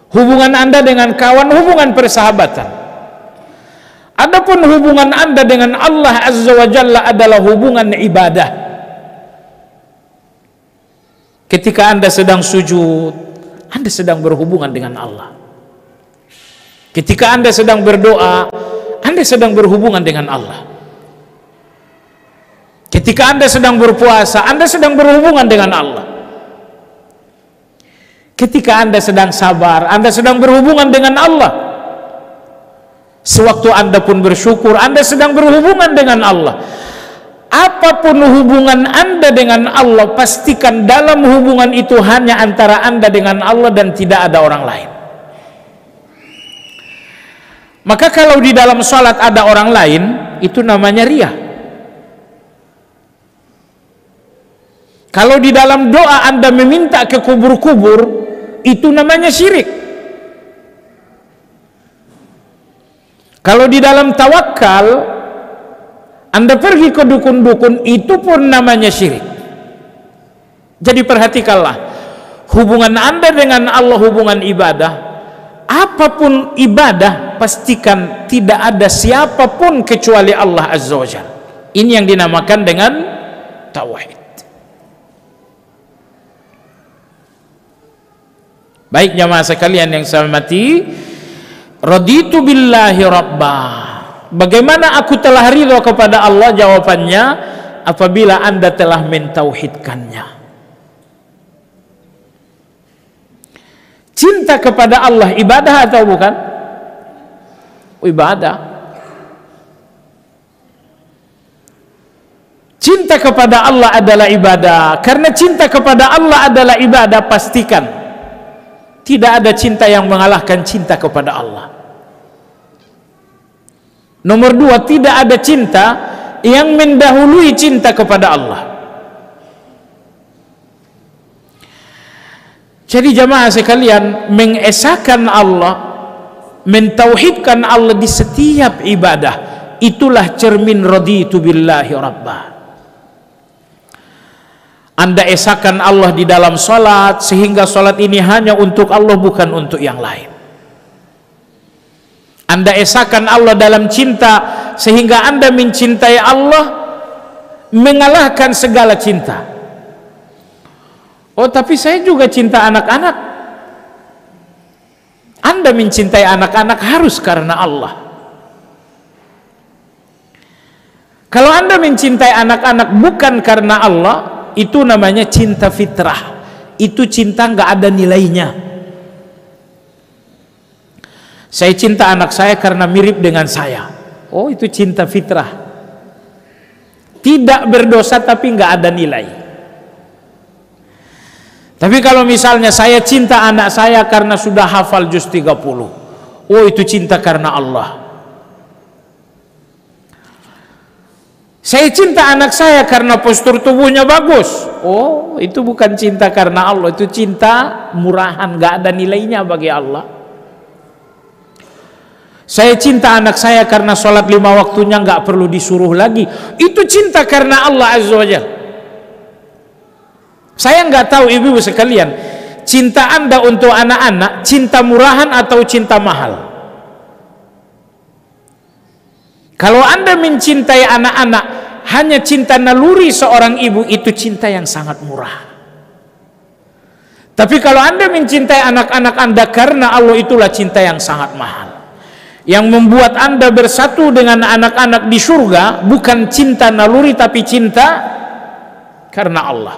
Hubungan Anda dengan kawan, hubungan persahabatan. Adapun hubungan Anda dengan Allah Azza wa Jalla adalah hubungan ibadah. Ketika Anda sedang sujud, Anda sedang berhubungan dengan Allah. Ketika Anda sedang berdoa, Anda sedang berhubungan dengan Allah. Ketika Anda sedang berpuasa, Anda sedang berhubungan dengan Allah. Ketika Anda sedang sabar, Anda sedang berhubungan dengan Allah. Sewaktu Anda pun bersyukur, Anda sedang berhubungan dengan Allah. Apapun hubungan Anda dengan Allah, pastikan dalam hubungan itu hanya antara Anda dengan Allah dan tidak ada orang lain. Maka kalau di dalam sholat ada orang lain, itu namanya riyah. Kalau di dalam doa Anda meminta ke kubur-kubur, itu namanya syirik. Kalau di dalam tawakal Anda pergi ke dukun-dukun, itu pun namanya syirik. Jadi perhatikanlah, hubungan Anda dengan Allah hubungan ibadah. Apapun ibadah, pastikan tidak ada siapapun kecuali Allah Azza wa Jalla. Ini yang dinamakan dengan tauhid. Baik jamaah sekalian yang saya hormati, raditu billahi rabba. Bagaimana aku telah ridha kepada Allah? Jawabannya, apabila Anda telah mentauhidkannya. Cinta kepada Allah ibadah atau bukan? Ibadah. Cinta kepada Allah adalah ibadah. Karena cinta kepada Allah adalah ibadah, pastikan tidak ada cinta yang mengalahkan cinta kepada Allah. Nomor dua, tidak ada cinta yang mendahului cinta kepada Allah. Jadi jamaah sekalian, mengesahkan Allah, mentauhidkan Allah di setiap ibadah, itulah cermin raditu billahi rabbah. Anda esahkan Allah di dalam salat sehingga salat ini hanya untuk Allah, bukan untuk yang lain. Anda esahkan Allah dalam cinta sehingga Anda mencintai Allah mengalahkan segala cinta. Oh, tapi saya juga cinta anak-anak. Anda mencintai anak-anak harus karena Allah. Kalau Anda mencintai anak-anak bukan karena Allah, itu namanya cinta fitrah. Itu cinta nggak ada nilainya. Saya cinta anak saya karena mirip dengan saya. Oh, itu cinta fitrah. Tidak berdosa tapi nggak ada nilai. Tapi kalau misalnya saya cinta anak saya karena sudah hafal juz 30, oh itu cinta karena Allah. Saya cinta anak saya karena postur tubuhnya bagus. Oh, itu bukan cinta karena Allah, itu cinta murahan, gak ada nilainya bagi Allah. Saya cinta anak saya karena sholat 5 waktunya gak perlu disuruh lagi. Itu cinta karena Allah Azza wa Jalla. Saya nggak tahu ibu-ibu sekalian, cinta Anda untuk anak-anak cinta murahan atau cinta mahal? Kalau Anda mencintai anak-anak hanya cinta naluri seorang ibu, itu cinta yang sangat murah. Tapi kalau Anda mencintai anak-anak Anda karena Allah, itulah cinta yang sangat mahal, yang membuat Anda bersatu dengan anak-anak di surga. Bukan cinta naluri tapi cinta karena Allah.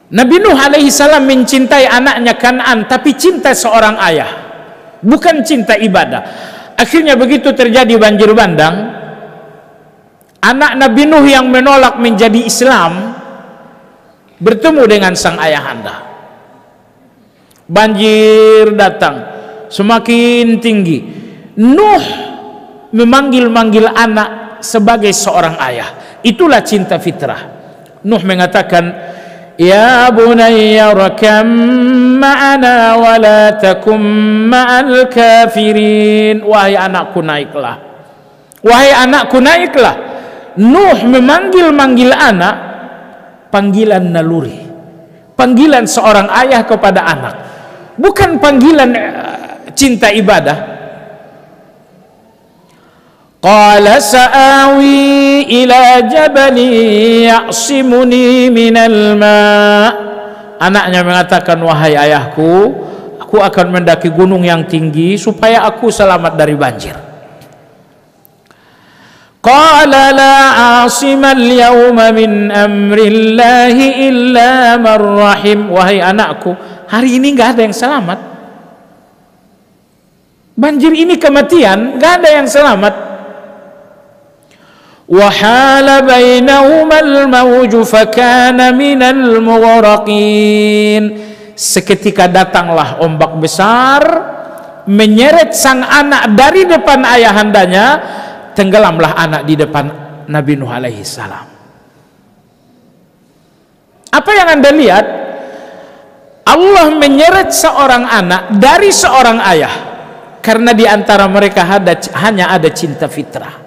Nabi Nuh alaihi salam mencintai anaknya Kan'an, tapi cinta seorang ayah, bukan cinta ibadah. Akhirnya begitu terjadi banjir bandang, anak Nabi Nuh yang menolak menjadi Islam bertemu dengan sang ayahanda. Banjir datang semakin tinggi. Nuh memanggil-manggil anak sebagai seorang ayah. Itulah cinta fitrah. Nuh mengatakan, ya bunayya rakam ma'ana wa la takum ma'al kafirin. Wahai anakku naiklah, wahai anakku naiklah. Nuh memanggil-manggil anak, panggilan naluri, panggilan seorang ayah kepada anak, bukan panggilan cinta ibadah. Qala sa'awi ila jabali ya'simuni minal ma'. Anaknya mengatakan, wahai ayahku, aku akan mendaki gunung yang tinggi supaya aku selamat dari banjir. Qala la 'asimal yawma min amrillahi illa man rahim. Wahai anakku, hari ini enggak ada yang selamat. Banjir ini kematian, enggak ada yang selamat. وَحَالَ بَيْنَهُمَا الْمَوْجُ فَكَانَ مِنَ الْمُغْرَقِينَ. Seketika datanglah ombak besar menyeret sang anak dari depan ayahandanya, tenggelamlah anak di depan Nabi Nuh alaihi salam. Apa yang Anda lihat? Allah menyeret seorang anak dari seorang ayah karena di antara mereka hanya ada cinta fitrah.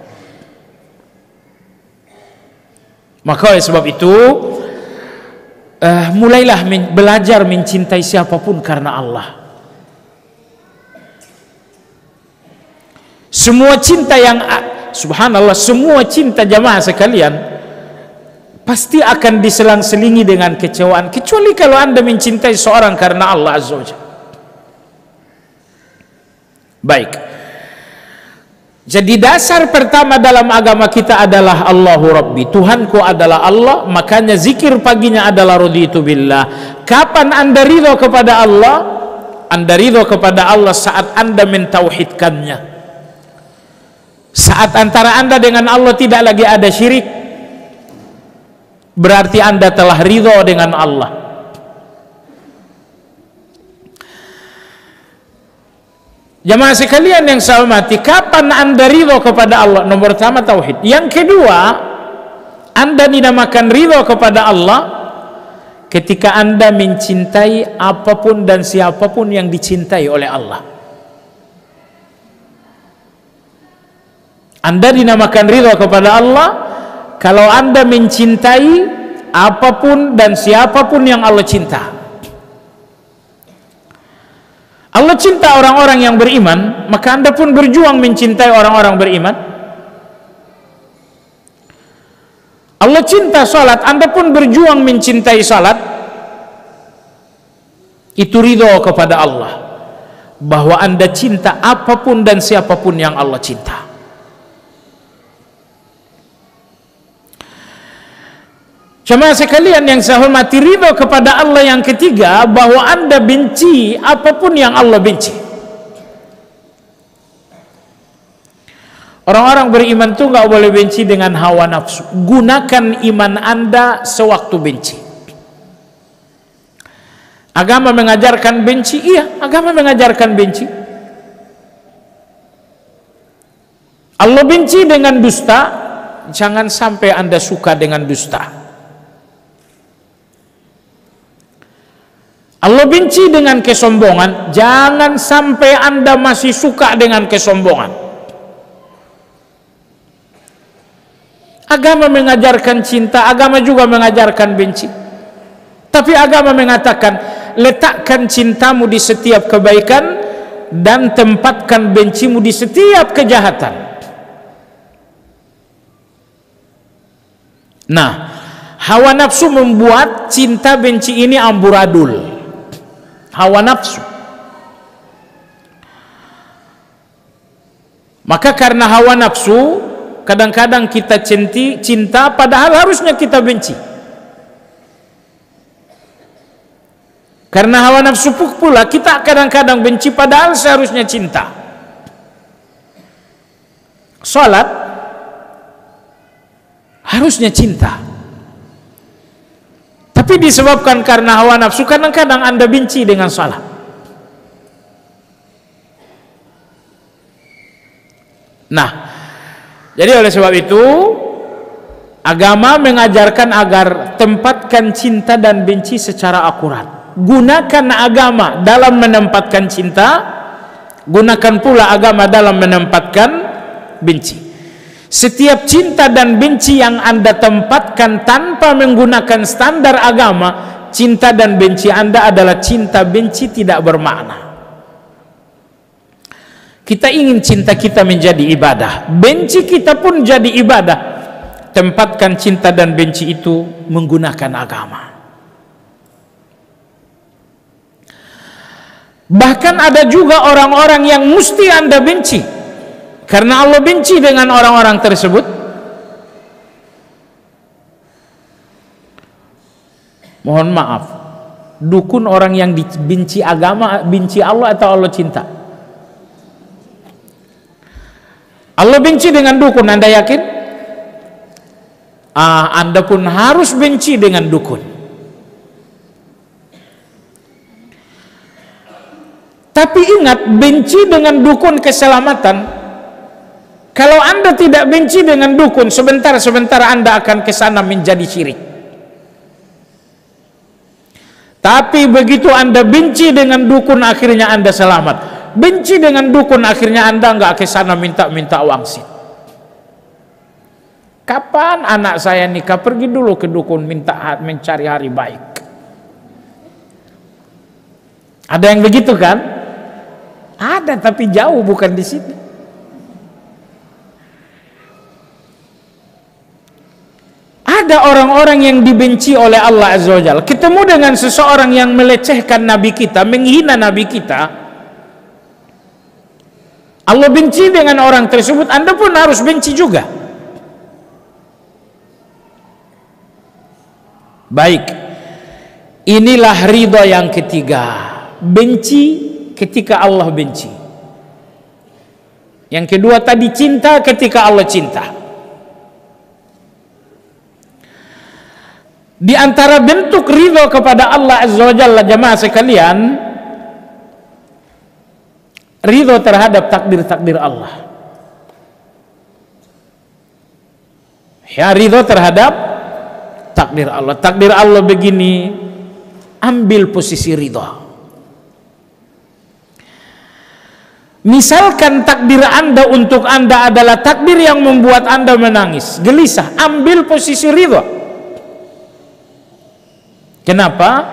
Maka oleh sebab itu mulailah belajar mencintai siapapun karena Allah. Semua cinta yang subhanallah, semua cinta jamaah sekalian pasti akan diselang-selingi dengan kecewaan, kecuali kalau Anda mencintai seorang karena Allah Azza wa Jalla. Baik. Jadi dasar pertama dalam agama kita adalah Allahu Rabbi, Tuhanku adalah Allah. Makanya zikir paginya adalah raditu billah. Kapan Anda ridho kepada Allah? Anda ridho kepada Allah saat Anda mentauhidkannya, saat antara Anda dengan Allah tidak lagi ada syirik, berarti Anda telah ridho dengan Allah. Jamaah sekalian yang saya hormati, kapan Anda ridho kepada Allah? Nomor pertama tauhid. Yang kedua, Anda dinamakan ridho kepada Allah ketika Anda mencintai apapun dan siapapun yang dicintai oleh Allah. Anda dinamakan ridho kepada Allah kalau Anda mencintai apapun dan siapapun yang Allah cinta. Allah cinta orang-orang yang beriman, maka Anda pun berjuang mencintai orang-orang beriman. Allah cinta salat, Anda pun berjuang mencintai salat. Itu ridho kepada Allah, bahwa Anda cinta apapun dan siapapun yang Allah cinta. Jemaah sekalian yang saya hormati, ridho kepada Allah yang ketiga, bahwa Anda benci apapun yang Allah benci. Orang-orang beriman itu nggak boleh benci dengan hawa nafsu. Gunakan iman Anda sewaktu benci. Agama mengajarkan benci, iya, agama mengajarkan benci. Allah benci dengan dusta, jangan sampai Anda suka dengan dusta. Allah benci dengan kesombongan, jangan sampai Anda masih suka dengan kesombongan. Agama mengajarkan cinta, agama juga mengajarkan benci. Tapi agama mengatakan, letakkan cintamu di setiap kebaikan dan tempatkan bencimu di setiap kejahatan. Nah, hawa nafsu membuat cinta benci ini amburadul. Hawa nafsu. Maka karena hawa nafsu, kadang-kadang kita cinta padahal harusnya kita benci. Karena hawa nafsu pula kita kadang-kadang benci padahal seharusnya cinta. Salat harusnya cinta, tapi disebabkan karena hawa nafsu, kadang-kadang Anda benci dengan salat. Nah, jadi oleh sebab itu agama mengajarkan agar tempatkan cinta dan benci secara akurat. Gunakan agama dalam menempatkan cinta, gunakan pula agama dalam menempatkan benci. Setiap cinta dan benci yang Anda tempatkan tanpa menggunakan standar agama, cinta dan benci Anda adalah cinta benci tidak bermakna. Kita ingin cinta kita menjadi ibadah, benci kita pun jadi ibadah. Tempatkan cinta dan benci itu menggunakan agama. Bahkan ada juga orang-orang yang mesti Anda benci karena Allah benci dengan orang-orang tersebut. Mohon maaf, dukun orang yang dibenci agama, benci Allah atau Allah cinta? Allah benci dengan dukun, Anda yakin? Anda pun harus benci dengan dukun. Tapi ingat, benci dengan dukun keselamatan. Kalau Anda tidak benci dengan dukun, sebentar-sebentar Anda akan kesana menjadi syirik. Tapi begitu Anda benci dengan dukun, akhirnya Anda selamat. Benci dengan dukun, akhirnya Anda nggak kesana minta-minta wangsit. Kapan anak saya nikah? Pergi dulu ke dukun mencari hari baik. Ada yang begitu kan? Ada, tapi jauh, bukan di sini. Ada orang-orang yang dibenci oleh Allah Azza wa Jalla. Ketemu dengan seseorang yang melecehkan Nabi kita, menghina Nabi kita, Allah benci dengan orang tersebut, Anda pun harus benci juga. Baik, inilah ridha yang ketiga, benci ketika Allah benci. Yang kedua tadi cinta ketika Allah cinta. Di antara bentuk ridha kepada Allah Azza wa Jalla, jamaah sekalian, ridha terhadap takdir-takdir Allah. Ya, ridha terhadap takdir Allah. Takdir Allah begini, ambil posisi ridha. Misalkan takdir Anda untuk Anda adalah takdir yang membuat Anda menangis, gelisah, ambil posisi ridha. Kenapa?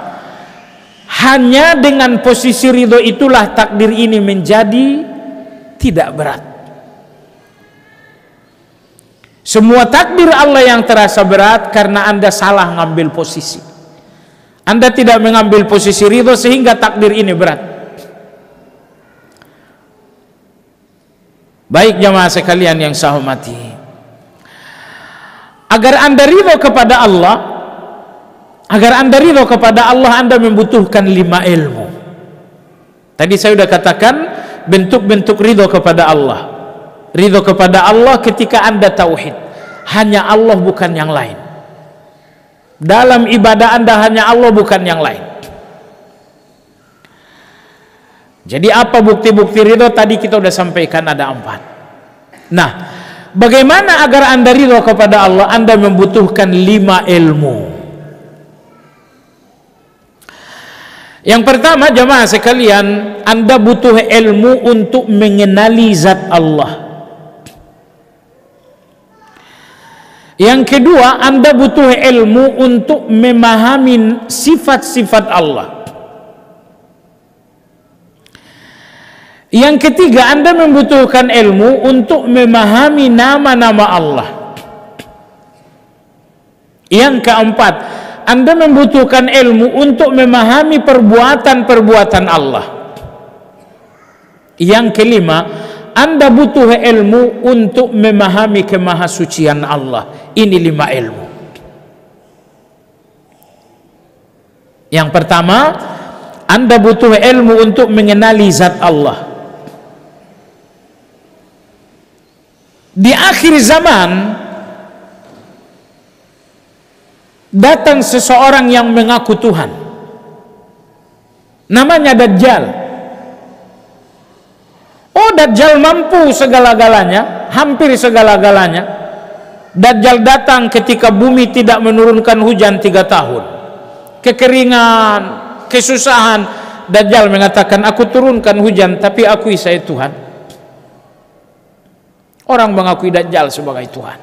Hanya dengan posisi ridha itulah takdir ini menjadi tidak berat. Semua takdir Allah yang terasa berat karena Anda salah ngambil posisi. Anda tidak mengambil posisi ridha sehingga takdir ini berat. Baik jamaah sekalian yang saya hormati, agar Anda ridha kepada Allah, Anda membutuhkan 5 ilmu. Tadi saya sudah katakan bentuk-bentuk ridha kepada Allah. Ridha kepada Allah ketika Anda tauhid, hanya Allah bukan yang lain. Dalam ibadah Anda hanya Allah bukan yang lain. Jadi apa bukti-bukti ridha? Tadi kita sudah sampaikan ada 4. Nah, bagaimana agar Anda ridha kepada Allah? Anda membutuhkan 5 ilmu. Yang pertama jamaah sekalian, Anda butuh ilmu untuk mengenali zat Allah. Yang kedua, Anda butuh ilmu untuk memahami sifat-sifat Allah. Yang ketiga, Anda membutuhkan ilmu untuk memahami nama-nama Allah. Yang keempat, Anda membutuhkan ilmu untuk memahami perbuatan-perbuatan Allah. Yang kelima, Anda butuh ilmu untuk memahami kemahasucian Allah. Ini 5 ilmu. Yang pertama, Anda butuh ilmu untuk mengenali zat Allah. Di akhir zaman datang seseorang yang mengaku Tuhan, namanya Dajjal. Oh, Dajjal mampu segala-galanya, hampir segala-galanya. Dajjal datang ketika bumi tidak menurunkan hujan 3 tahun, kekeringan, kesusahan. Dajjal mengatakan, aku turunkan hujan tapi akui saya Tuhan. Orang mengakui Dajjal sebagai Tuhan.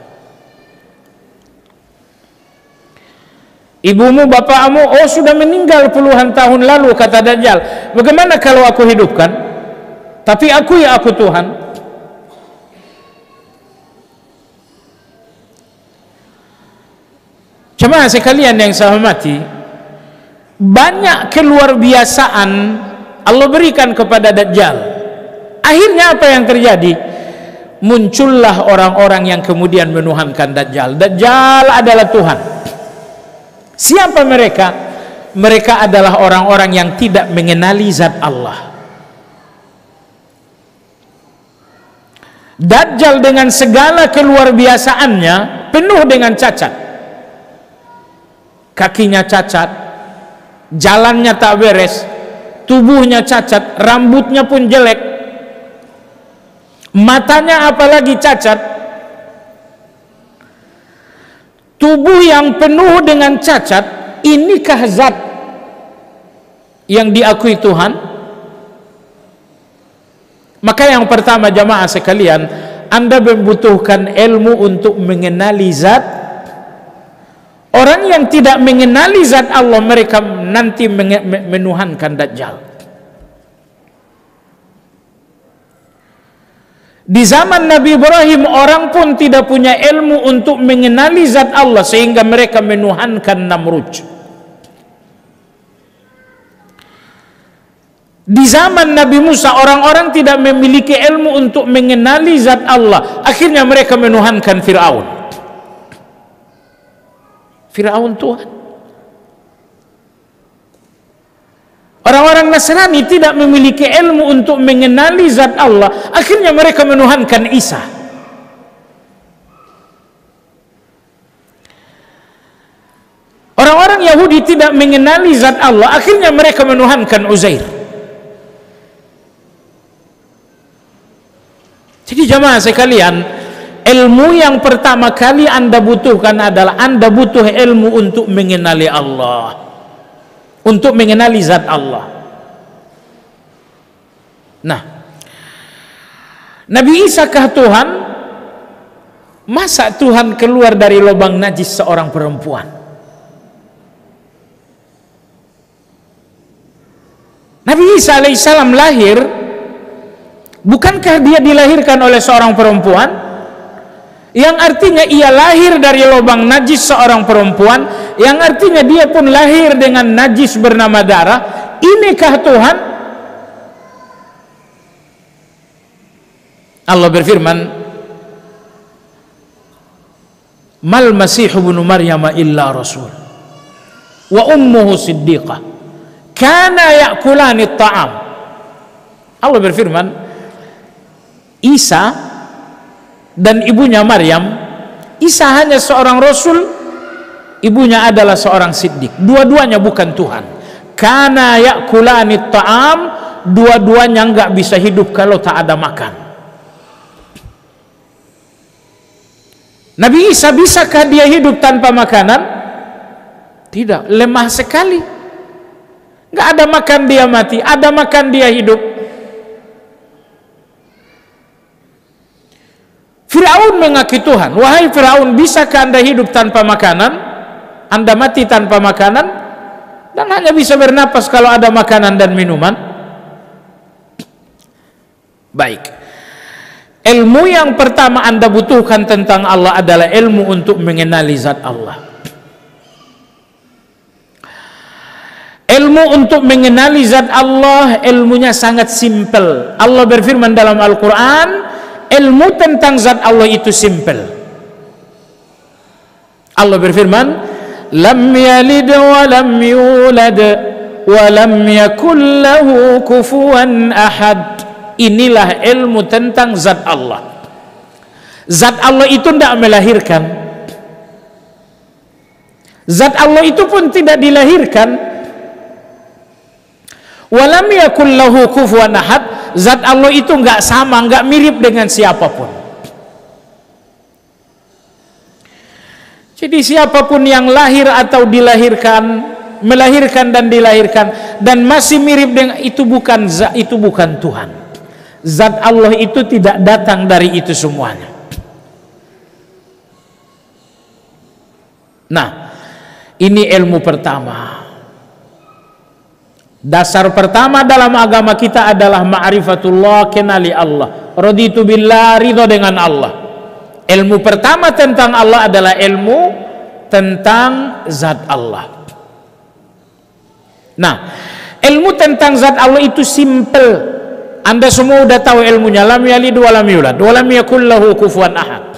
Ibumu, bapakmu, oh sudah meninggal puluhan tahun lalu, kata Dajjal. Bagaimana kalau aku hidupkan? Tapi akui aku Tuhan. Jemaah sekalian yang saya hormati, banyak keluarbiasaan Allah berikan kepada Dajjal. Akhirnya apa yang terjadi? Muncullah orang-orang yang kemudian menuhankan Dajjal. Dajjal adalah Tuhan. Siapa mereka? Mereka adalah orang-orang yang tidak mengenali zat Allah. Dajjal dengan segala keluarbiasaannya penuh dengan cacat. Kakinya cacat, jalannya tak beres, tubuhnya cacat, rambutnya pun jelek, matanya apalagi cacat. Tubuh yang penuh dengan cacat, inikah zat yang diakui Tuhan? Maka yang pertama jamaah sekalian, Anda membutuhkan ilmu untuk mengenali zat. Orang yang tidak mengenali zat Allah, mereka nanti menuhankan Dajjal. Di zaman Nabi Ibrahim, orang pun tidak punya ilmu untuk mengenali zat Allah sehingga mereka menuhankan Namrud. Di zaman Nabi Musa, orang-orang tidak memiliki ilmu untuk mengenali zat Allah. Akhirnya mereka menuhankan Fir'aun. Fir'aun Tuhan. Orang-orang Nasrani tidak memiliki ilmu untuk mengenali zat Allah. Akhirnya mereka menuhankan Isa. Orang-orang Yahudi tidak mengenali zat Allah. Akhirnya mereka menuhankan Uzair. Jadi jamaah sekalian, ilmu yang pertama kali Anda butuhkan adalah Anda butuh ilmu untuk mengenali Allah, untuk mengenali zat Allah. Nah, Nabi Isa kah Tuhan? Masa Tuhan keluar dari lubang najis seorang perempuan? Nabi Isa alaihissalam lahir, bukankah dia dilahirkan oleh seorang perempuan? Yang artinya ia lahir dari lubang najis seorang perempuan, yang artinya dia pun lahir dengan najis bernama darah. Inikah Tuhan? Allah berfirman, mal masihu ibnu maryam illa rasul wa ummuhu siddiqah kana ya'kulani at-ta'am. Allah berfirman, Isa dan ibunya Maryam, Isa hanya seorang rasul, ibunya adalah seorang siddiq. Dua-duanya bukan Tuhan. Kana ya'kulani ta'am, dua-duanya enggak bisa hidup kalau tak ada makan. Nabi Isa, bisakah dia hidup tanpa makanan? Tidak, lemah sekali. Enggak ada makan dia mati, ada makan dia hidup. Fir'aun mengaki Tuhan. Wahai Fir'aun, bisakah Anda hidup tanpa makanan? Anda mati tanpa makanan dan hanya bisa bernapas kalau ada makanan dan minuman? Baik. Ilmu yang pertama Anda butuhkan tentang Allah adalah ilmu untuk mengenali zat Allah. Ilmu untuk mengenali zat Allah, ilmunya sangat simpel. Allah berfirman dalam Al-Quran, ilmu tentang zat Allah itu simpel. Allah berfirman, lam yalid wa lam yulad wa lam yakul lahu kufuwan ahad. Inilah ilmu tentang zat Allah. Zat Allah itu tidak melahirkan. Zat Allah itu pun tidak dilahirkan. Wa lam yakul lahu kufuwan ahad. Zat Allah itu enggak sama, enggak mirip dengan siapapun. Jadi siapapun yang lahir atau dilahirkan, melahirkan dan dilahirkan dan masih mirip dengan itu bukan Tuhan. Zat Allah itu tidak datang dari itu semuanya. Nah, ini ilmu pertama. Dasar pertama dalam agama kita adalah ma'rifatullah, kenali Allah. Raditu billah, ridho dengan Allah. Ilmu pertama tentang Allah adalah ilmu tentang zat Allah. Nah, ilmu tentang zat Allah itu simple. Anda semua udah tahu ilmunya. Lam yalid wa lam yulad wa lam yakul lahu kufuwan ahad.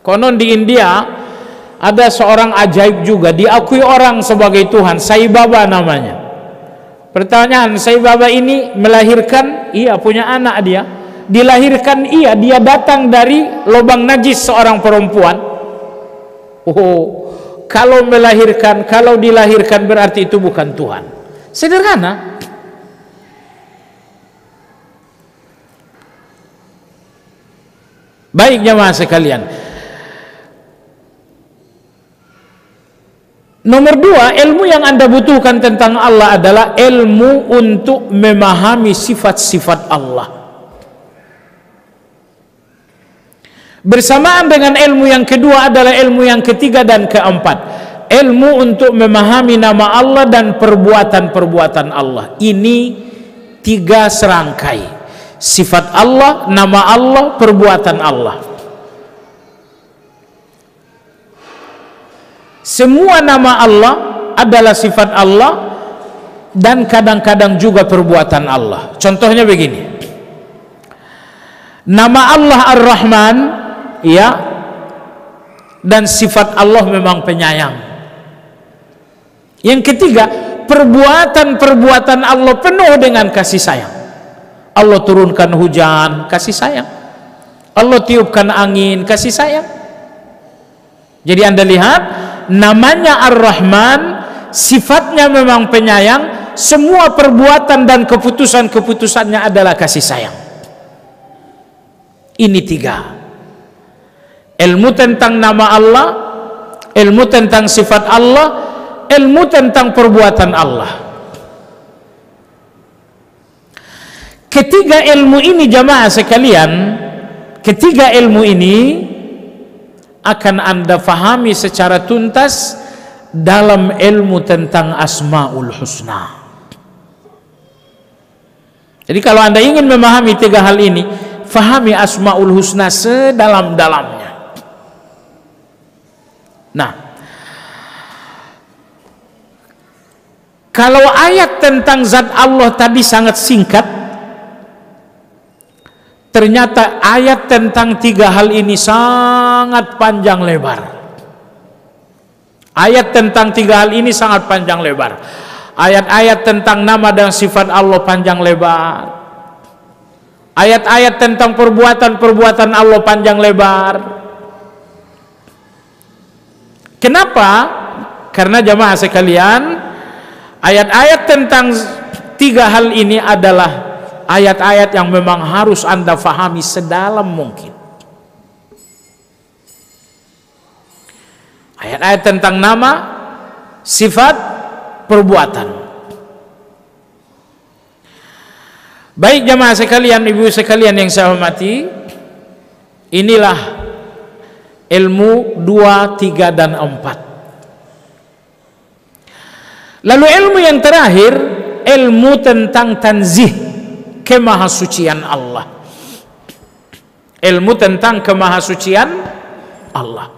Konon di India ada seorang ajaib juga, diakui orang sebagai Tuhan, Sai Baba namanya. Pertanyaan, Sai Baba ini melahirkan? Iya, punya anak dia. Dilahirkan? Iya, dia datang dari lubang najis seorang perempuan. Oh, kalau melahirkan, kalau dilahirkan berarti itu bukan Tuhan. Sederhana. Baik jemaah sekalian. Nomor dua, ilmu yang Anda butuhkan tentang Allah adalah ilmu untuk memahami sifat-sifat Allah. Bersamaan dengan ilmu yang kedua adalah ilmu yang ketiga dan keempat, ilmu untuk memahami nama Allah dan perbuatan-perbuatan Allah. Ini tiga serangkai. Sifat Allah, nama Allah, perbuatan Allah. Semua nama Allah adalah sifat Allah, dan kadang-kadang juga perbuatan Allah. Contohnya begini, nama Allah Ar-Rahman, ya, dan sifat Allah memang penyayang. Yang ketiga, perbuatan-perbuatan Allah penuh dengan kasih sayang. Allah turunkan hujan, kasih sayang. Allah tiupkan angin, kasih sayang. Jadi Anda lihat, namanya Ar-Rahman, sifatnya memang penyayang, semua perbuatan dan keputusan-keputusannya adalah kasih sayang. Ini tiga: ilmu tentang nama Allah, ilmu tentang sifat Allah, ilmu tentang perbuatan Allah. Ketiga ilmu ini jamaah sekalian, ketiga ilmu ini akan Anda fahami secara tuntas dalam ilmu tentang Asmaul Husna. Jadi kalau Anda ingin memahami tiga hal ini, fahami Asmaul Husna sedalam-dalamnya. Nah, kalau ayat tentang zat Allah tadi sangat singkat, ternyata ayat tentang tiga hal ini sangat panjang lebar. Ayat tentang tiga hal ini sangat panjang lebar. Ayat-ayat tentang nama dan sifat Allah panjang lebar. Ayat-ayat tentang perbuatan-perbuatan Allah panjang lebar. Kenapa? Karena jamaah sekalian, ayat-ayat tentang tiga hal ini adalah ayat-ayat yang memang harus Anda fahami sedalam mungkin. Ayat-ayat tentang nama, sifat, perbuatan. Baik jamaah sekalian, ibu sekalian yang saya hormati, inilah ilmu 2, 3, dan 4. Lalu ilmu yang terakhir, ilmu tentang tanzih, kemahasucian Allah. Ilmu tentang kemahasucian Allah.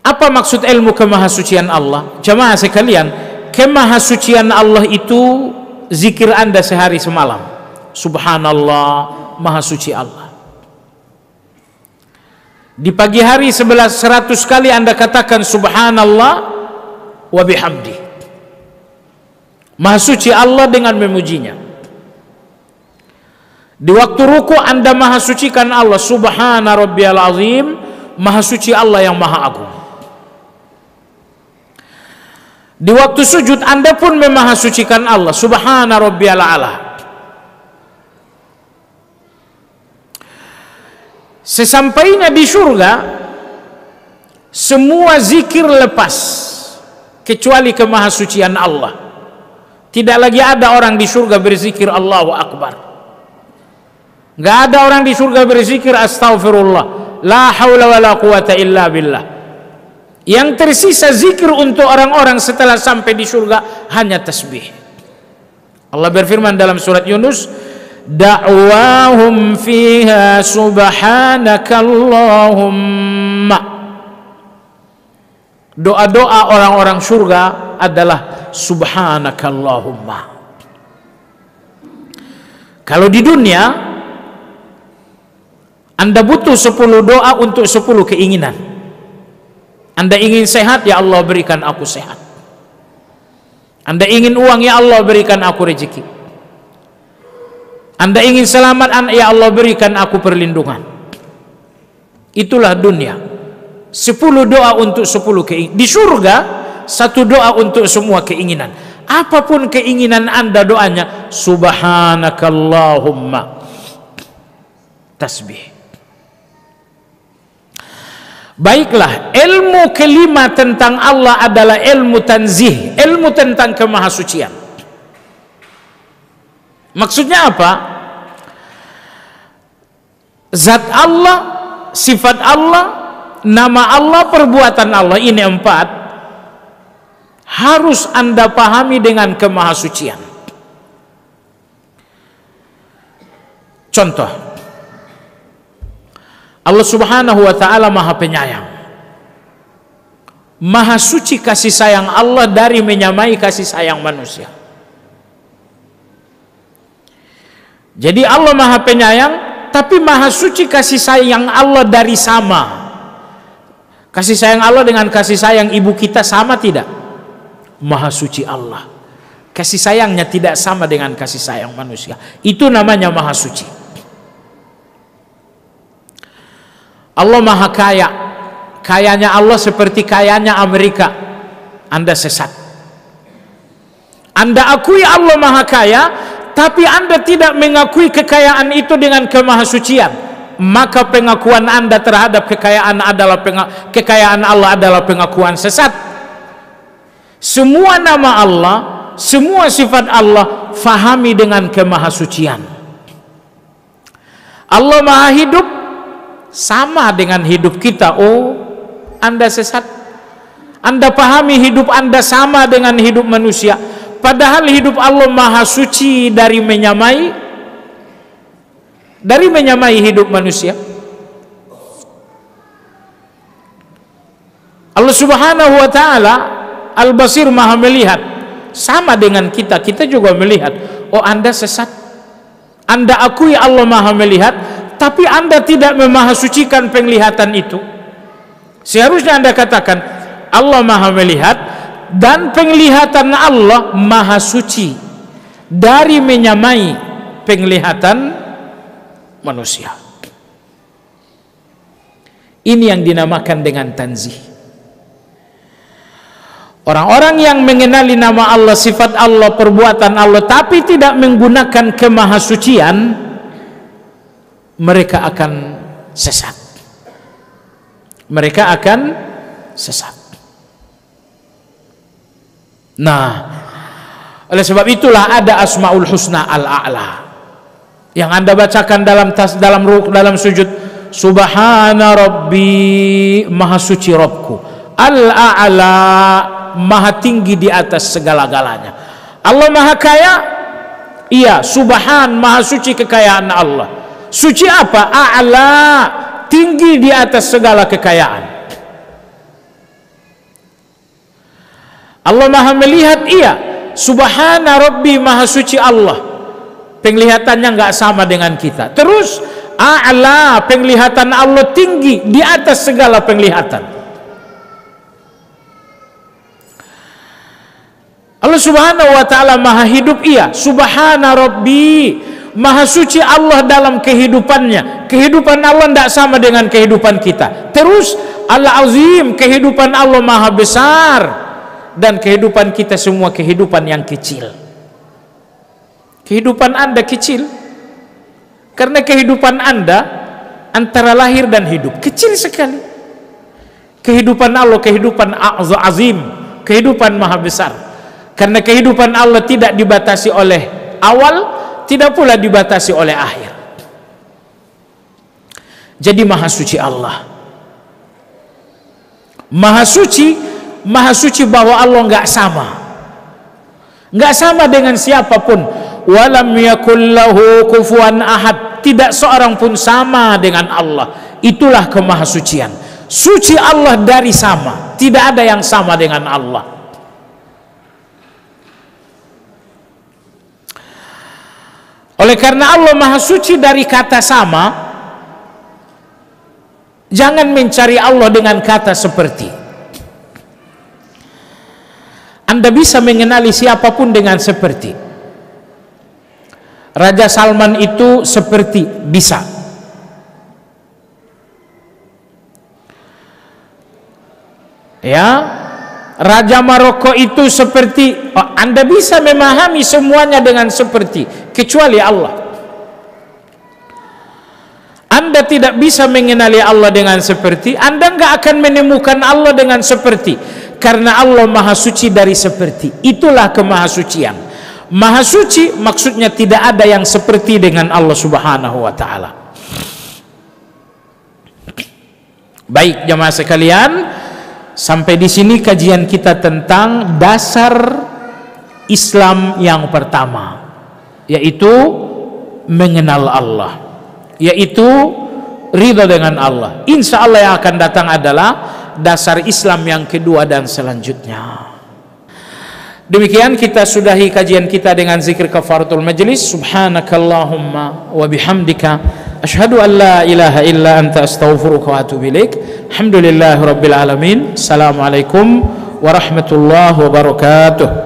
Apa maksud ilmu kemahasucian Allah? Jamaah sekalian, kemahasucian Allah itu zikir Anda sehari semalam. Subhanallah, maha suci Allah. Di pagi hari 100 kali Anda katakan Subhanallah wa bihamdi. Maha suci Allah dengan memujinya. Di waktu ruku Anda maha sucikan Allah, Subhana rabbiyal azim, maha suci Allah yang maha agung. Di waktu sujud Anda pun memahasucikan Allah, Subhana rabbiyal a'la. Sesampainya di surga, semua zikir lepas kecuali kemahasucian Allah. Tidak lagi ada orang di surga berzikir Allahu Akbar. Gak ada orang di surga berzikir Astaghfirullah, la haula wa la quwata illa billah. Yang tersisa zikir untuk orang-orang setelah sampai di surga hanya tasbih. Allah berfirman dalam surat Yunus, da'wahum fiha subhanakallahumma. Doa-doa orang-orang surga adalah subhanakallahumma. Kalau di dunia Anda butuh 10 doa untuk 10 keinginan. Anda ingin sehat, ya Allah berikan aku sehat. Anda ingin uang, ya Allah berikan aku rezeki. Anda ingin selamat, ya Allah berikan aku perlindungan. Itulah dunia. 10 doa untuk 10 keinginan. Di surga 1 doa untuk semua keinginan. Apapun keinginan Anda, doanya subhanakallahumma. Tasbih. Baiklah, ilmu kelima tentang Allah adalah ilmu tanzih, ilmu tentang kemahasucian. Maksudnya apa? Zat Allah, sifat Allah, nama Allah, perbuatan Allah, ini 4 harus Anda pahami dengan kemahasucian. Contoh, Allah subhanahu wa ta'ala maha penyayang. Maha suci kasih sayang Allah dari menyamai kasih sayang manusia. Jadi Allah Maha Penyayang, tapi Maha Suci kasih sayang Allah dari sama. Kasih sayang Allah dengan kasih sayang ibu kita sama tidak? Maha Suci Allah, kasih sayangnya tidak sama dengan kasih sayang manusia. Itu namanya Maha Suci. Allah Maha Kaya. Kayanya Allah seperti kayanya Amerika. Anda sesat. Anda akui Allah Maha Kaya, tapi Anda tidak mengakui kekayaan itu dengan kemahasucian, maka pengakuan Anda terhadap kekayaan Allah adalah pengakuan sesat. Semua nama Allah, semua sifat Allah fahami dengan kemahasucian. Allah Maha Hidup, sama dengan hidup kita. Oh, Anda sesat. Anda pahami hidup Anda sama dengan hidup manusia, padahal hidup Allah Maha Suci dari menyamai hidup manusia. Allah Subhanahu wa ta'ala Al-Basir, Maha melihat, sama dengan kita. Kita juga melihat. Oh, Anda sesat. Anda akui Allah Maha melihat, tapi Anda tidak memahasucikan penglihatan itu. Seharusnya Anda katakan Allah Maha melihat dan penglihatan Allah Maha Suci dari menyamai penglihatan manusia. Ini yang dinamakan dengan tanzih. Orang-orang yang mengenali nama Allah, sifat Allah, perbuatan Allah, tapi tidak menggunakan kemahasucian, mereka akan sesat. Mereka akan sesat. Nah, oleh sebab itulah ada Asmaul Husna Al-A'la yang Anda bacakan dalam sujud. Subhana Rabbi, Maha Suci Rabbku, Al-A'la, Maha tinggi di atas segala-galanya. Allah Maha Kaya, iya, Subhan, Maha Suci kekayaan Allah. Suci apa? A'la, tinggi di atas segala kekayaan. Allah Maha melihat, iya, Subhana Rabbi, Maha Suci Allah, penglihatannya nggak sama dengan kita. Terus A'la, penglihatan Allah tinggi di atas segala penglihatan. Allah Subhanahu wa ta'ala Maha Hidup, iya, Subhana Rabbi, Maha Suci Allah dalam kehidupannya. Kehidupan Allah tidak sama dengan kehidupan kita. Terus Al-Azim, kehidupan Allah Maha besar, dan kehidupan kita semua kehidupan yang kecil. Kehidupan Anda kecil karena kehidupan Anda antara lahir dan hidup kecil sekali. Kehidupan Allah kehidupan azim, kehidupan Maha besar. Karena kehidupan Allah tidak dibatasi oleh awal, tidak pula dibatasi oleh akhir. Jadi Maha Suci Allah, Maha Suci bahwa Allah nggak sama dengan siapapun. Walam yakul lahu kufuwan ahad, tidak seorang pun sama dengan Allah. Itulah kemahasucian. Suci Allah dari sama, tidak ada yang sama dengan Allah. Oleh karena Allah Maha Suci dari kata sama, jangan mencari Allah dengan kata seperti. Anda bisa mengenali siapapun dengan seperti. Raja Salman itu seperti, bisa. Ya, Raja Maroko itu seperti. Anda bisa memahami semuanya dengan seperti, kecuali Allah. Anda tidak bisa mengenali Allah dengan seperti. Anda nggak akan menemukan Allah dengan seperti, karena Allah Maha Suci dari seperti. Itulah kemahasucian. Maha Suci maksudnya tidak ada yang seperti dengan Allah Subhanahu wa ta'ala. Baik jamaah sekalian, sampai di sini kajian kita tentang dasar Islam yang pertama, yaitu mengenal Allah, yaitu ridha dengan Allah. Insya Allah yang akan datang adalah dasar Islam yang kedua dan selanjutnya. Demikian kita sudahi kajian kita dengan zikir kafaratul majlis. Subhanakallahumma wa bihamdika asyhadu an la ilaha illa anta astaghfiruka wa atubu ilaik. Alhamdulillahirabbil alamin. Assalamualaikum warahmatullahi wabarakatuh.